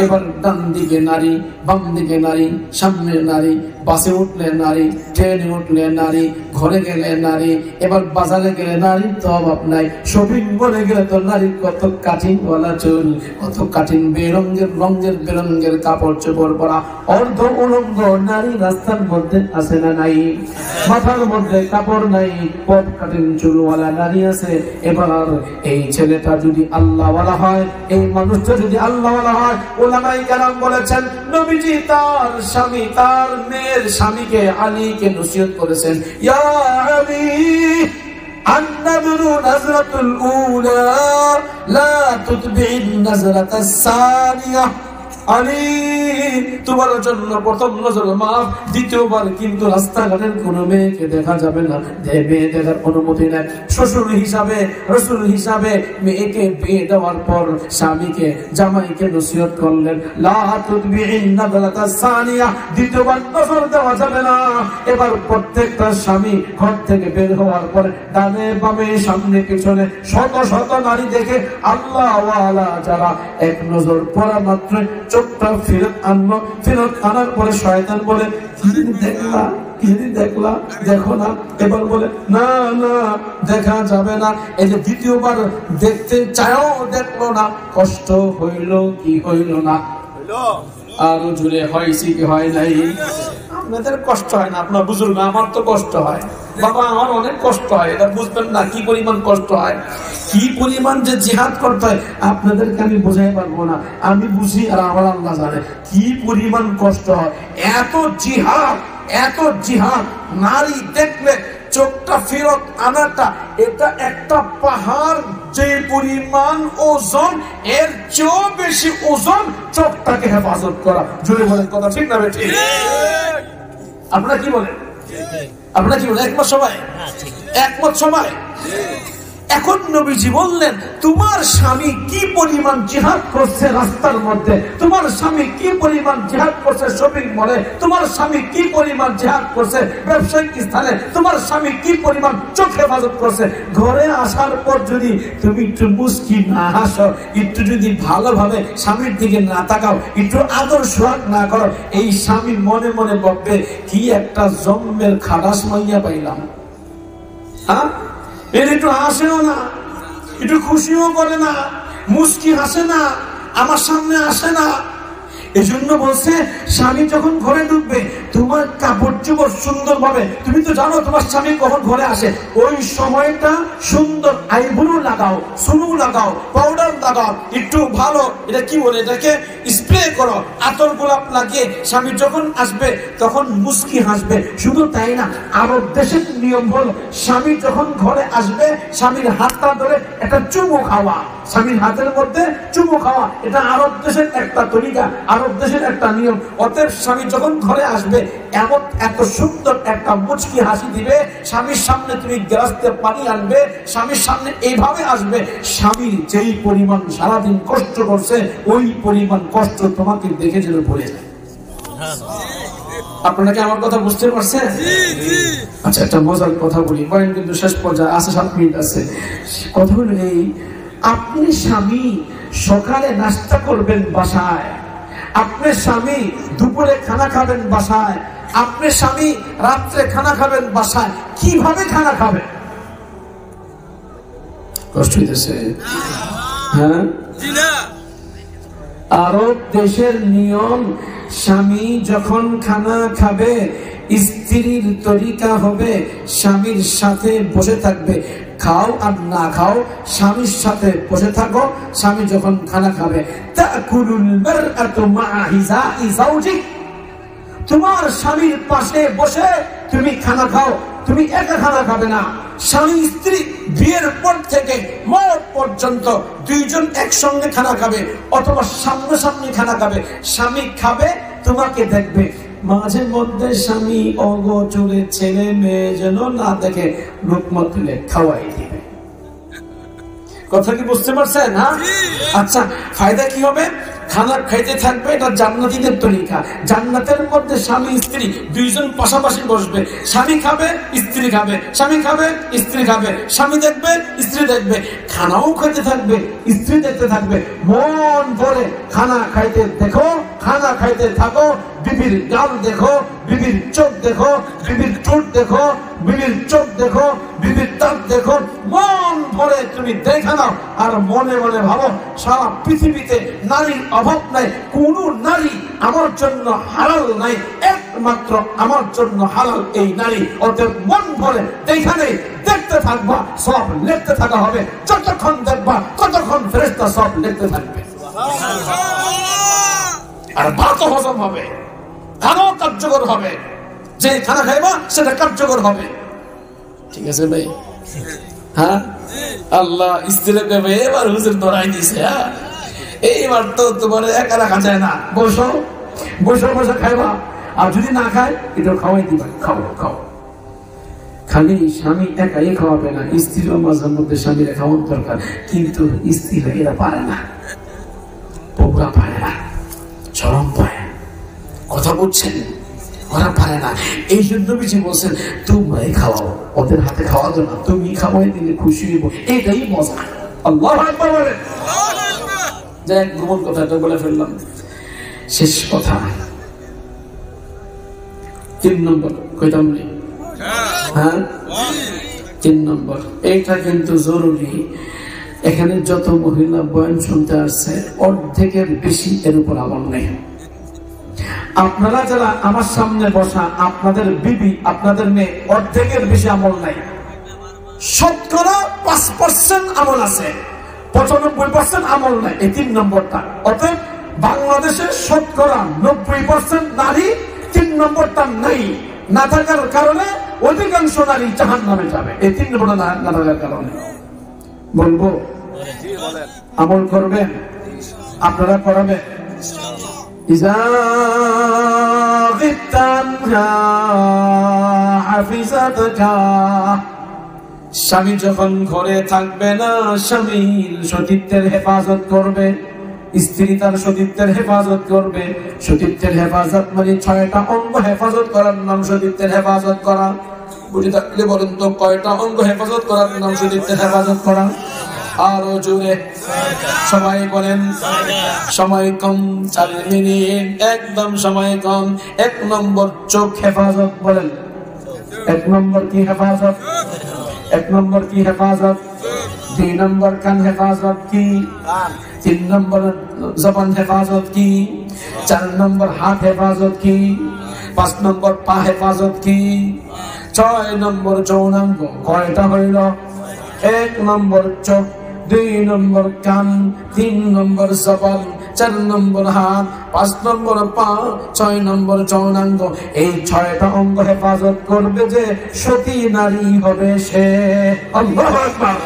এবার ডান দিকে নারী, বাম দিকে নারী, সামনে নারী, বাসে উঠলে নারী, ট্রেনে উঠলে নারী, ঘরে গেলে নারী, এবার বাজারে গেলে নারীর তো অভাব নাই, শপিং মলে গেলে তো নারীর কত কাঠিন ওয়ালা চুল, কত কাঠিন রঙের বেরঙের কাপড় চোপড় পরা অর্ধ উলঙ্গ নারী রাস্তার মধ্যে আছে না নাই? মাথার মধ্যে কাপড় নাই, পথ কাঠিন চুলওয়ালা নারী আছে। এবার এই ছেলেটা যদি আল্লাহওয়ালা হয়, এই মানুষটা যদি আল্লাহওয়ালা হয়, উলামায়ে কেরাম বলেছেন নবীজি তার স্বামী, তার মেয়ের স্বামীকে আলীকে নসিহত করেছেন, ইয়া আলী আন্নাযরু নাজরাতুল উলা লা তুতবি'ন নাজরাতাস সানিয়া। আলী, তোমার জন্য প্রথম নজর মাফ, দ্বিতীয়বার কিন্তু রাস্তাঘাটের কোনো মেয়েকে দেখা যাবে না, মেয়ে দেখার অনুমতি নেই। শ্বশুর হিসাবে, রাসূল হিসাবে মেয়েকে বিয়ে দেওয়ার পর স্বামীকে, জামাইকে নসিহত করলেন, লা তুতবি'ন নাজরাতাস সানিয়া, দ্বিতীয়বার নজর দেওয়া যাবে না। এবার প্রত্যেকটা স্বামী ঘর থেকে বের হওয়ার পর ডানে বামে সামনে পিছনে শত শত নারী দেখে আল্লাহ ওয়ালা যারা এক নজর পড়া মাত্র চোখটা ফেরত আনলো, ফেরত আনার পরে শয়তান বলে, দেখলা দেখো না। এবার বলে না না দেখা যাবে না। এই যে দ্বিতীয়বার দেখতে চাও, দেখলো না, কষ্ট হইল কি হইল না? আরো জুড়ে হয়েছে কি হয় নাই? আপনাদের কষ্ট হয় না? আপনার বুজুর্গ, আমার তো কষ্ট হয় বাবা, আমার অনেক কষ্ট হয়। এটা বুঝবেন না কি পরিমাণ কষ্ট হয়, কি পরিমাণ যে জিহাদ করতে হয়, আপনাদেরকে আমি বোঝাই পারবো না। আমি বুঝি আর আমার আল্লাহ জানে কি পরিমাণ কষ্ট হয়। এত জিহাদ, এত জিহাদ, নারী দেখলে চোখটা ফেরত আনাটা, এটা একটা পাহাড় যে পরিমাণ ওজন, এর চেয়েও বেশি ওজন চোখটাকে হেফাজত করা। জোরে বলেন কথা ঠিক না বেঠিক? আপনারা কি বলেন? আপনারা কি বলেন? একমত সবাই? একমত সবাই? এখন নবীজি বললেন, তোমার স্বামী কি পরিমাণ জিহাদ করছে রাস্তার মধ্যে, তোমার স্বামী কি পরিমাণ জিহাদ করছে শপিং মলে, তোমার স্বামী কি পরিমাণ জিহাদ করছে ব্যবসায়িক স্থানে, তোমার স্বামী কি পরিমাণ চোখ হেফাজত করছে। ঘরে আসার পর যদি তুমি একটু মুস্কি না হাসো, একটু যদি ভালোভাবে স্বামীর দিকে না তাকাও, একটু আদর সোহাগ না করো, এই স্বামী মনে মনে ভাববে কি একটা জন্মের খাটাস মাইয়া পাইলাম। হ্যাঁ, এর একটু হাসেও না, একটু খুশিও করে না, মুস্কি হাসে না, আমার সামনে আসে না। এজন্য বলছে স্বামী যখন ঘরে ঢুকবে, তোমার কাপড় চোপড় সুন্দর ভাবে, তুমি তো জানো তোমার স্বামী কখন ঘরে আসে, ওই সময়টা সুন্দর আইব্রো লাগাও, সুনু লাগাও, পাউডার লাগাও, একটু ভালো, এটা কি বলে, এটাকে স্প্রে করো, আতর গোলাপ লাগিয়ে স্বামী যখন আসবে তখন মুস্কি হাসবে। শুধু তাই না, আরব দেশের নিয়ম হলো স্বামী যখন ঘরে আসবে, স্বামীর হাতটা ধরে একটা চুমু খাওয়া, স্বামীর হাতের মধ্যে চুমু খাওয়া, এটা আরব দেশের একটা তরিকা, আরব দেশের একটা নিয়ম। অতএব স্বামী যখন ঘরে আসবে, এমন এত সুন্দর একটা মুচকি হাসি দিবে, স্বামীর সামনে তুমি গ্লাসে পানি আনবে, স্বামীর সামনে এইভাবে আসবে, স্বামী যেই পরিমাণ সারাদিন কষ্ট করছে, ওই পরিমাণ কষ্ট তোমাকে দেখে যেন ভুলে যায়। আপনারা কি আমার কথা বুঝতে পারছেন? আচ্ছা, একটা মজার কথা বলি, বলেন কিন্তু শেষ পর্যায়ে আছে, 7 মিনিট আছে। কথা হলো এই, আপনি স্বামী সকালে নাস্তা করবেন বাসায়, আপনি স্বামী দুপুরে খানা খাবেন বাসায়, আপনি স্বামী রাত্রে খানা খাবেন বাসায়, কিভাবে খানা খাবেন? কষ্ট হইতেছে? হ্যাঁ, আরব দেশের নিয়ম, স্বামী যখন খানা খাবে, স্ত্রীর তরিকা হবে স্বামীর সাথে বসে থাকবে। খাও আর না খাও, স্বামীর সাথে বসে থাকো। স্বামী যখন খানা খাবে, তাকুলুল মারআতু মা'a হিযাই যাওজিক, তোমার স্বামীর পাশে বসে তুমি খানা খাও। তুমি একা খানা খাবে না, স্বামী স্ত্রী বিয়ের পর থেকে মওত পর্যন্ত দুইজন একসঙ্গে খানা খাবে, অথবা সামনাসামনি খানা খাবে। স্বামী খাবে, তোমাকে দেখবে। মাঝে মধ্যে স্বামী অগোচরে ছেলে মেয়ে যেন না দেখে লুকমা তুলে খাওয়াই দিবে। কথা কি বুঝতে পারছেন? হ্যাঁ, আচ্ছা, ফায়দা কি হবে? খানা খাইতে থাকবে, এটা জান্নাতীদের তরিকা। জান্নাতের মধ্যে স্বামী স্ত্রী দুইজন পাশাপাশি বসবে, স্বামী খাবে স্ত্রী খাবে, স্বামী খাবে স্ত্রী খাবে, স্বামী দেখবে স্ত্রী দেখবে। খানাও খেতে থাকবে, স্ত্রী দেখতে থাকবে, মন ভরে খানা খাইতে দেখো, খানা খাইতে থাকো, বিবির গাল দেখো, বিবির চোখ দেখো, বিবির ঠোঁট দেখো, বিবির চোখ দেখো, বিবির দাঁত দেখো, মন ভরে তুমি দেখে নাও। আর মনে মনে ভাবো সারা পৃথিবীতে নারীর অভাব নাই, কোন নারী আমার জন্য হালাল নাই, একমাত্র আমার জন্য হালাল এই নারী। ওদের মন ভরে দেখে নেই, দেখতে থাকবা, সব লিখতে থাকা হবে। যতক্ষণ দেখবা ততক্ষণ ফেরেশতা সব লিখতে থাকবে। আর ভাত হজম হবে, খানাও কার্যকর হবে, যে খানা খাইবা সেটা কার্যকর হবে। ঠিক আছে ভাই? হ্যাঁ, আল্লাহ স্ত্রীকে এবার হুজুর ধরাই দিছে। হ্যাঁ, এইবার তো তোমার একা রাখা যায় না, বসো বসে বসে খাইবা। আর যদি না খায় এটা খাওয়াই দিবা, খাও খাও। খালি স্বামী একাই খাওয়াবে না, স্ত্রীর মাঝে মধ্যে স্বামীরা খাওয়ার দরকার। কিন্তু স্ত্রী এরা পারে না, ওরা পারে না, চরম পায়। কথা বলছেন? ওরা পারে না। এই জন্য বেশি বলছেন তোমরাই খাওয়াও, ওদের হাতে খাওয়াতো না, তুমি খাওয়াই দিলে খুশি হইব, এটাই মজা। আল্লাহু আকবার বলেন। যাই গোপন কথাটা বলে ফেললাম, শেষ কথা 3 নম্বর কইতাম নেই। হ্যাঁ, 3 নম্বর, এইটা কিন্তু জরুরি। এখানে যত মহিলা বয়ান শুনতে আসছে অর্ধেকের বেশি এর উপর আমল নেই। আপনারা যারা আমার সামনে বসা, আপনাদের বিবি, আপনাদের মেয়ে, অর্ধেকের বেশি আমল নাই। শতকরা 5% আমল আছে, 95% আমল নাই। এই 3 নম্বরটা। অতএব বাংলাদেশের শতকরা 90% নারী 3 নম্বরটা নাই। না থাকার কারণে অধিকাংশ নারী জাহান্নামে যাবে, এই 3 নম্বরটা না থাকার কারণে। বলবো আমল করবেন, আপনারা করাবেন। স্বামী যখন ঘরে থাকবে না, স্বামীর সতীত্বের হেফাজত করবে, স্ত্রী তার সতীত্বের হেফাজত করবে। সতীত্বের হেফাজত মানে 6টা অঙ্গ হেফাজত করার নাম সতীত্বের হেফাজত করা। বুঝে থাকলে বলেন তো কয়টা অঙ্গ হেফাজত করার নাম সতীত্বের হেফাজত করা? আরো জোরে সবাই বলেন। সময় কম, 4 মিনিট, একদম সময় কম। 1 নম্বর চোখ হেফাজত। বলেন 1 নম্বর কি হেফাজত? 1 নম্বর কি হেফাজত? 2 নম্বর কান হেফাজত কি? 3 নম্বর জবান হেফাজত কি? 4 নম্বর হাত হেফাজত কি? 5 নম্বর পা হেফাজত কি? 6 নম্বর যৌনাঙ্গ। কয়টা হইল? 1 নম্বর চোখ, 2 নম্বর কান, 3 নম্বর জবান, 4 নম্বর হাত, 5 নম্বর পা, 6 নম্বর যৌনাঙ্গ। এই 6টা অঙ্গ হেফাজত করবে যে সতী নারী হবে সে। আল্লাহু আকবার।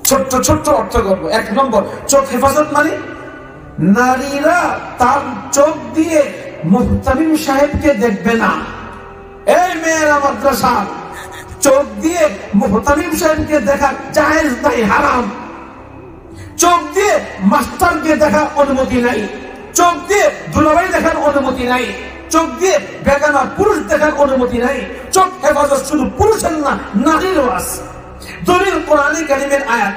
ছোট্ট ছোট্ট অর্থ করবো। 1 নম্বর চোখ হেফাজত মানে নারীরা তার চোখ দিয়ে মুহতামিম সাহেবকে দেখবে না। এই মেয়েরা মাদ্রাসা, চোখ দিয়ে মুহতামিম সাহেবকে দেখা জায়েজ নাই, হারাম। চোখ দিয়ে মাস্টারকে দেখার অনুমতি নাই, চোখ দিয়ে দুলাভাই দেখার অনুমতি নাই, চোখ দিয়ে বেগানা পুরুষ দেখার অনুমতি নাই। চোখ হেফাজত শুধু পুরুষের না, নারীরও আছে। দলিল কোরআনে কারীমের আয়াত,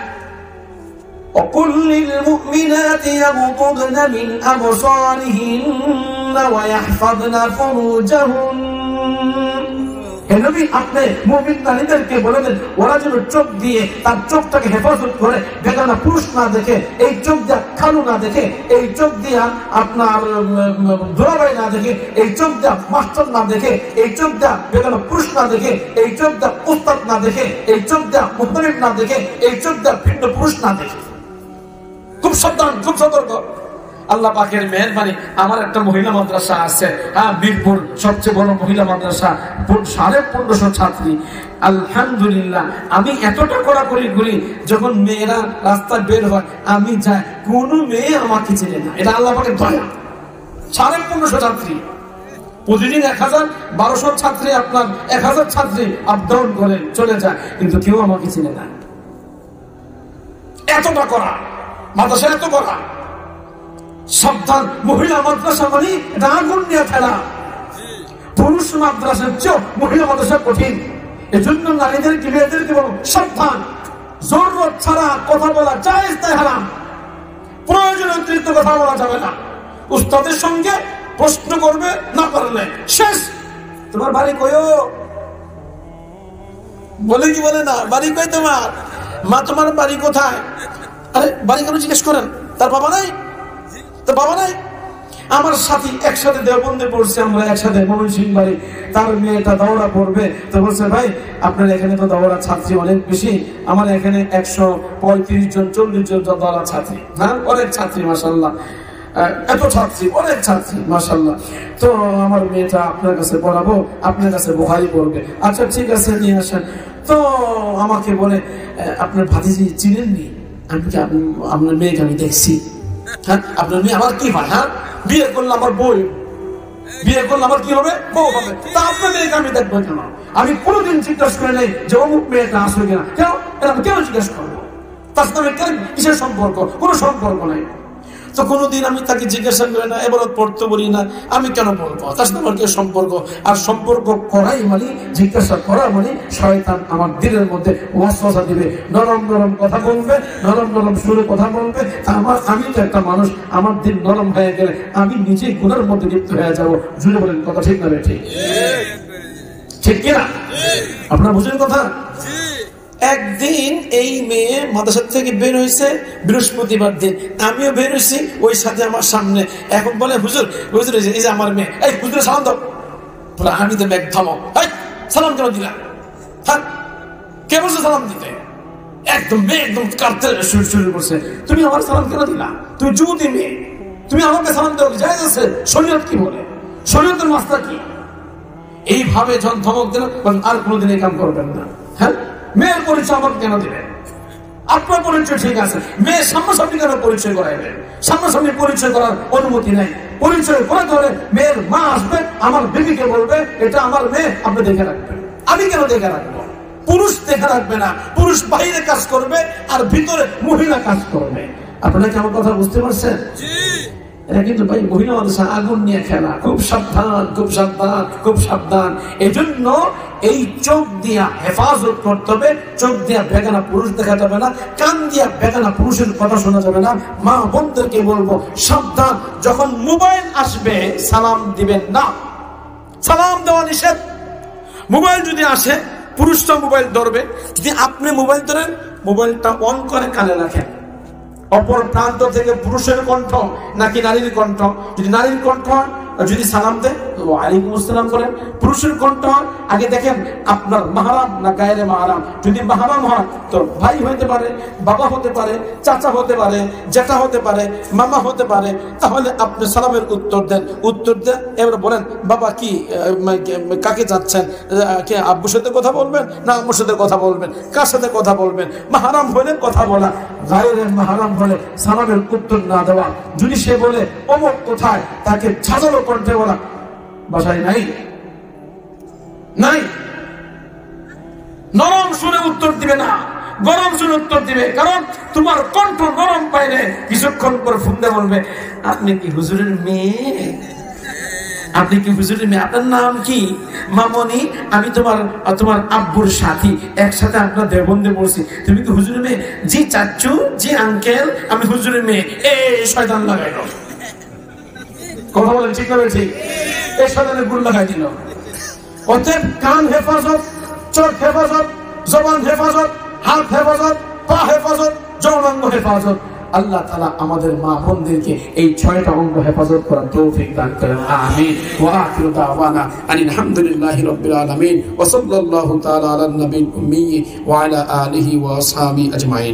وَقُلْ لِلْمُؤْمِنَاتِ يَغْضُضْنَ مِنْ أَبْصَارِهِنَّ وَيَحْفَظْنَ فُرُوجَهُنَّ। হে নবী, আপনি মুমিন নারীদেরকে বলে দেন ওরা যেন চোখ দিয়ে তার চোখটাকে হেফাজত করে, বেগানা পুরুষ না দেখে, এই চোখ দিয়ে খালু না দেখে, এই চোখ দিয়ে আপনার দুলাভাই না দেখে, এই চোখ দিয়ে মাস্টার না দেখে, এই চোখ দিয়ে বেগানা পুরুষ না দেখে, এই চোখ দিয়ে উস্তাদ না দেখে, এই চোখ দিয়ে মুহতামিম না দেখে, এই চোখ দিয়ে ভিন্ন পুরুষ না দেখে। খুব সাবধান, খুব সতর্ক। আল্লাহ পাকের মেহেরবানি, আমার একটা মহিলা মাদ্রাসা আছে, হ্যাঁ, মিরপুর সবচেয়ে বড় মহিলা মাদ্রাসা, 1550 ছাত্রী। আলহামদুলিল্লাহ, আমি এতটা কড়াকড়ি করি, যখন মেয়েরা রাস্তায় বের হয় আমি যাই, কোনো মেয়ে আমাকে চেনে না। এটা আল্লাহ পাকের দয়া। 1550 ছাত্রী, প্রতিদিন 1000-1200 ছাত্রী, আপনার 1000 ছাত্রী আপ ডাউন করে চলে যায়, কিন্তু কেউ আমাকে চেনে না। এতটা করা মাদ্রাসা, এত করা। সাবধান, মহিলা মাদ্রাসা মানে এটা আগুন নিয়ে খেলা। পুরুষ মাদ্রাসার চেয়েও মহিলা মাদ্রাসা কঠিন। এজন্য নারীদেরকে, মেয়েদেরকে বলো সাবধান। জরুরত ছাড়া কথা বলা জায়েজ তাই হারাম। প্রয়োজনের অতিরিক্ত কথা বলা যাবে না। উস্তাদের সঙ্গে প্রশ্ন করবে, না পারলে শেষ। তোমার বাড়ি কইও, বলে কি বলে না, বাড়ি কই তোমার? মা তোমার বাড়ি কোথায়? আরে বাড়ি কেন জিজ্ঞেস করেন? তার বাবা নাই? তার বাবা নাই? আমার সাথী একসাথে দেওবন্দে পড়ছে, আমরা একসাথে ময়মনসিংহ বাড়ি। তার মেয়েটা দৌড়া পড়বে, তো বলছে ভাই আপনার এখানে তো দৌড়া ছাত্রী অনেক বেশি, আমার এখানে 135 জন 40 জন দৌড়া ছাত্রী। হ্যাঁ, অনেক ছাত্রী মাশাআল্লাহ, এত ছাত্রী, অনেক ছাত্রী মাশাআল্লাহ। তো আমার মেয়েটা আপনার কাছে পড়াবো, আপনার কাছে বুখারী পড়বে। আচ্ছা ঠিক আছে, নিয়ে আসেন। তো আমাকে বলে আপনার ভাতিজি চিনেননি? আমি কি আপনার মেয়েকে আমি দেখছি? হ্যাঁ, আপনার মেয়ে আমার কি হয়? হ্যাঁ, বিয়ে করলে আমার বউ, বিয়ে করলে আমার কি হবে? বউ হবে। তা আপনার মেয়েকে আমি দেখবো কেন? আমি কোনোদিন জিজ্ঞাসা করে নেই যে অমুক মেয়েটা আসবে কিনা। কেন? আমি কেন জিজ্ঞাসা করবো? তার সাথে কেন, কিসের সম্পর্ক? কোনো সম্পর্ক নাই। তো কোনোদিন আমি তাকে জিজ্ঞাসা করি না, এবার পড়তে বলি না। আমি কেন বলবো? তার সাথে আমার কি সম্পর্ক? আর সম্পর্ক করাই মানে, জিজ্ঞাসা করা মানে শয়তান আমার দিলের মধ্যে ওয়াসওয়াসা দিবে, নরম নরম কথা বলবে, নরম নরম সুরে কথা বলবে। আমি তো একটা মানুষ, আমার দিল নরম হয়ে গেলে আমি নিজেই গুনার মধ্যে লিপ্ত হয়ে যাবো। জুড়ে বলেন কথা ঠিক না? ঠিক ঠিক কিনা? আপনারা বুঝলেন কথা? একদিন এই মেয়ে মাদ্রাসা থেকে বের হয়েছে বৃহস্পতিবার দিন, আমিও বের হয়েছি ওই সাথে আমার সামনে। এখন বলে হুজুর, হুজুর এই যে আমার মেয়ে, এই হুজুরে সালাম দাও। বলে আমি তো ব্যাগ থামো, সালাম কেন দিলাম? হ্যাঁ, কে বলছে সালাম দিতে? একদম মেয়ে একদম কাঁদতে শুরু করছে, তুমি আমার সালাম কেন দিলা? তুমি যুবতী মেয়ে, তুমি আমাকে সালাম দেওয়া জায়েজ আছে? শরীয়ত কি বলে? শরীয়তের মাসলা কি? এইভাবে যখন ধমক দিল, আর কোনোদিন এই কাম করবেন না। হ্যাঁ, মেয়ের পরিচয় আমাকে কেন দিবেন? আপনার পরিচয় ঠিক আছে, মেয়ে সামনাসামনি কেন পরিচয় করাইবেন? সামনাসামনি পরিচয় করার অনুমতি নেই। পরিচয় করে ধরে মেয়ের মা আসবে, আমার বেবিকে বলবে এটা আমার মেয়ে, আপনি দেখে রাখবেন। আমি কেন দেখে রাখবো? পুরুষ দেখে রাখবে না, পুরুষ বাইরে কাজ করবে আর ভিতরে মহিলা কাজ করবে। আপনারা কি আমার কথা বুঝতে পারছেন? এটা কিন্তু ভাই মহিলা মাদ্রাসা আগুন নিয়ে খেলা। খুব সাবধান, খুব সাবধান, খুব সাবধান। এই জন্য এই চোখ দিয়া হেফাজত করতে হবে। চোখ দিয়া বেগানা পুরুষ দেখা যাবে না, কান দিয়া বেগানা পুরুষের কথা শোনা যাবে না। মা বোনদেরকে বলবো সাবধান, যখন মোবাইল আসবে সালাম দিবেন না। সালাম দেওয়া নিষেধ। মোবাইল যদি আসে, পুরুষটা মোবাইল ধরবে, যদি আপনি মোবাইল ধরেন, মোবাইলটা অন করে কানে রাখেন। অপর প্রান্ত থেকে পুরুষের কণ্ঠ নাকি নারীর কণ্ঠ? যদি নারীর কণ্ঠ যদি সালাম দেয় ওয়ালাইকুম আসসালাম করেন। পুরুষের কণ্ঠ আগে দেখেন আপনার মাহরাম না গায়রে মাহরাম। যদি মাহরাম হয় তো ভাই হতে পারে, বাবা হতে পারে, চাচা হতে পারে, জ্যাঠা হতে পারে, মামা হতে পারে, তাহলে আপনি সালামের উত্তর দেন। উত্তর দেন, এবার বলেন বাবা কি কাকে যাচ্ছেন? কে আব্বুর সাথে কথা বলবেন না আম্মুর সাথে কথা বলবেন? কার সাথে কথা বলবেন? মাহরাম হলে কথা বলা, গায়রে মাহরাম হলে সালামের উত্তর না দেওয়া। যদি সে বলে অমুক কোথায়, তাকে ঝাঁঝালো কণ্ঠে বলা বাসায় নাই নাই। নরম সুরে উত্তর দিবে না, গরম সুরে উত্তর দিবে। কারণ তোমার কণ্ঠ নরম পাইলে কিছুক্ষণ পর ফুন্দে বলবে আপনি কি হুজুরের মেয়ে? আপনি কি হুজুরের মেয়ে? আপনার নাম কি? মামনি, আমি তোমার আব্বুর সাথী, একসাথে আপনার দেওবন্দে পড়ছি। তুমি কি হুজুরের মেয়ে? জি চাচু, জি আঙ্কেল, আমি হুজুরের মেয়ে। শয়তান লাগাইল। কথা বলেন ঠিক হবে? ঠিক। এই শয়তানের গুণ লাগাই দিল। অতএব কান হেফাজত, চোখ হেফাজত, জবান হেফাজত, হাত হেফাজত, পা হেফাজত, যৌনাঙ্গ হেফাজত। আল্লাহ তাআলা আমাদের মা বোনদেরকে এই 6টা অঙ্গ হেফাজত করার তৌফিক দান করেন। আমিন। ওয়া আখিরু দাওয়ানা আনিল হামদুলিল্লাহি রাব্বিল আলামিন ওয়া সাল্লাল্লাহু তাআলা আলা নবিয়্যিল উম্মি ওয়া আলা আলিহি ওয়া আসহাবিহি আজমাইন।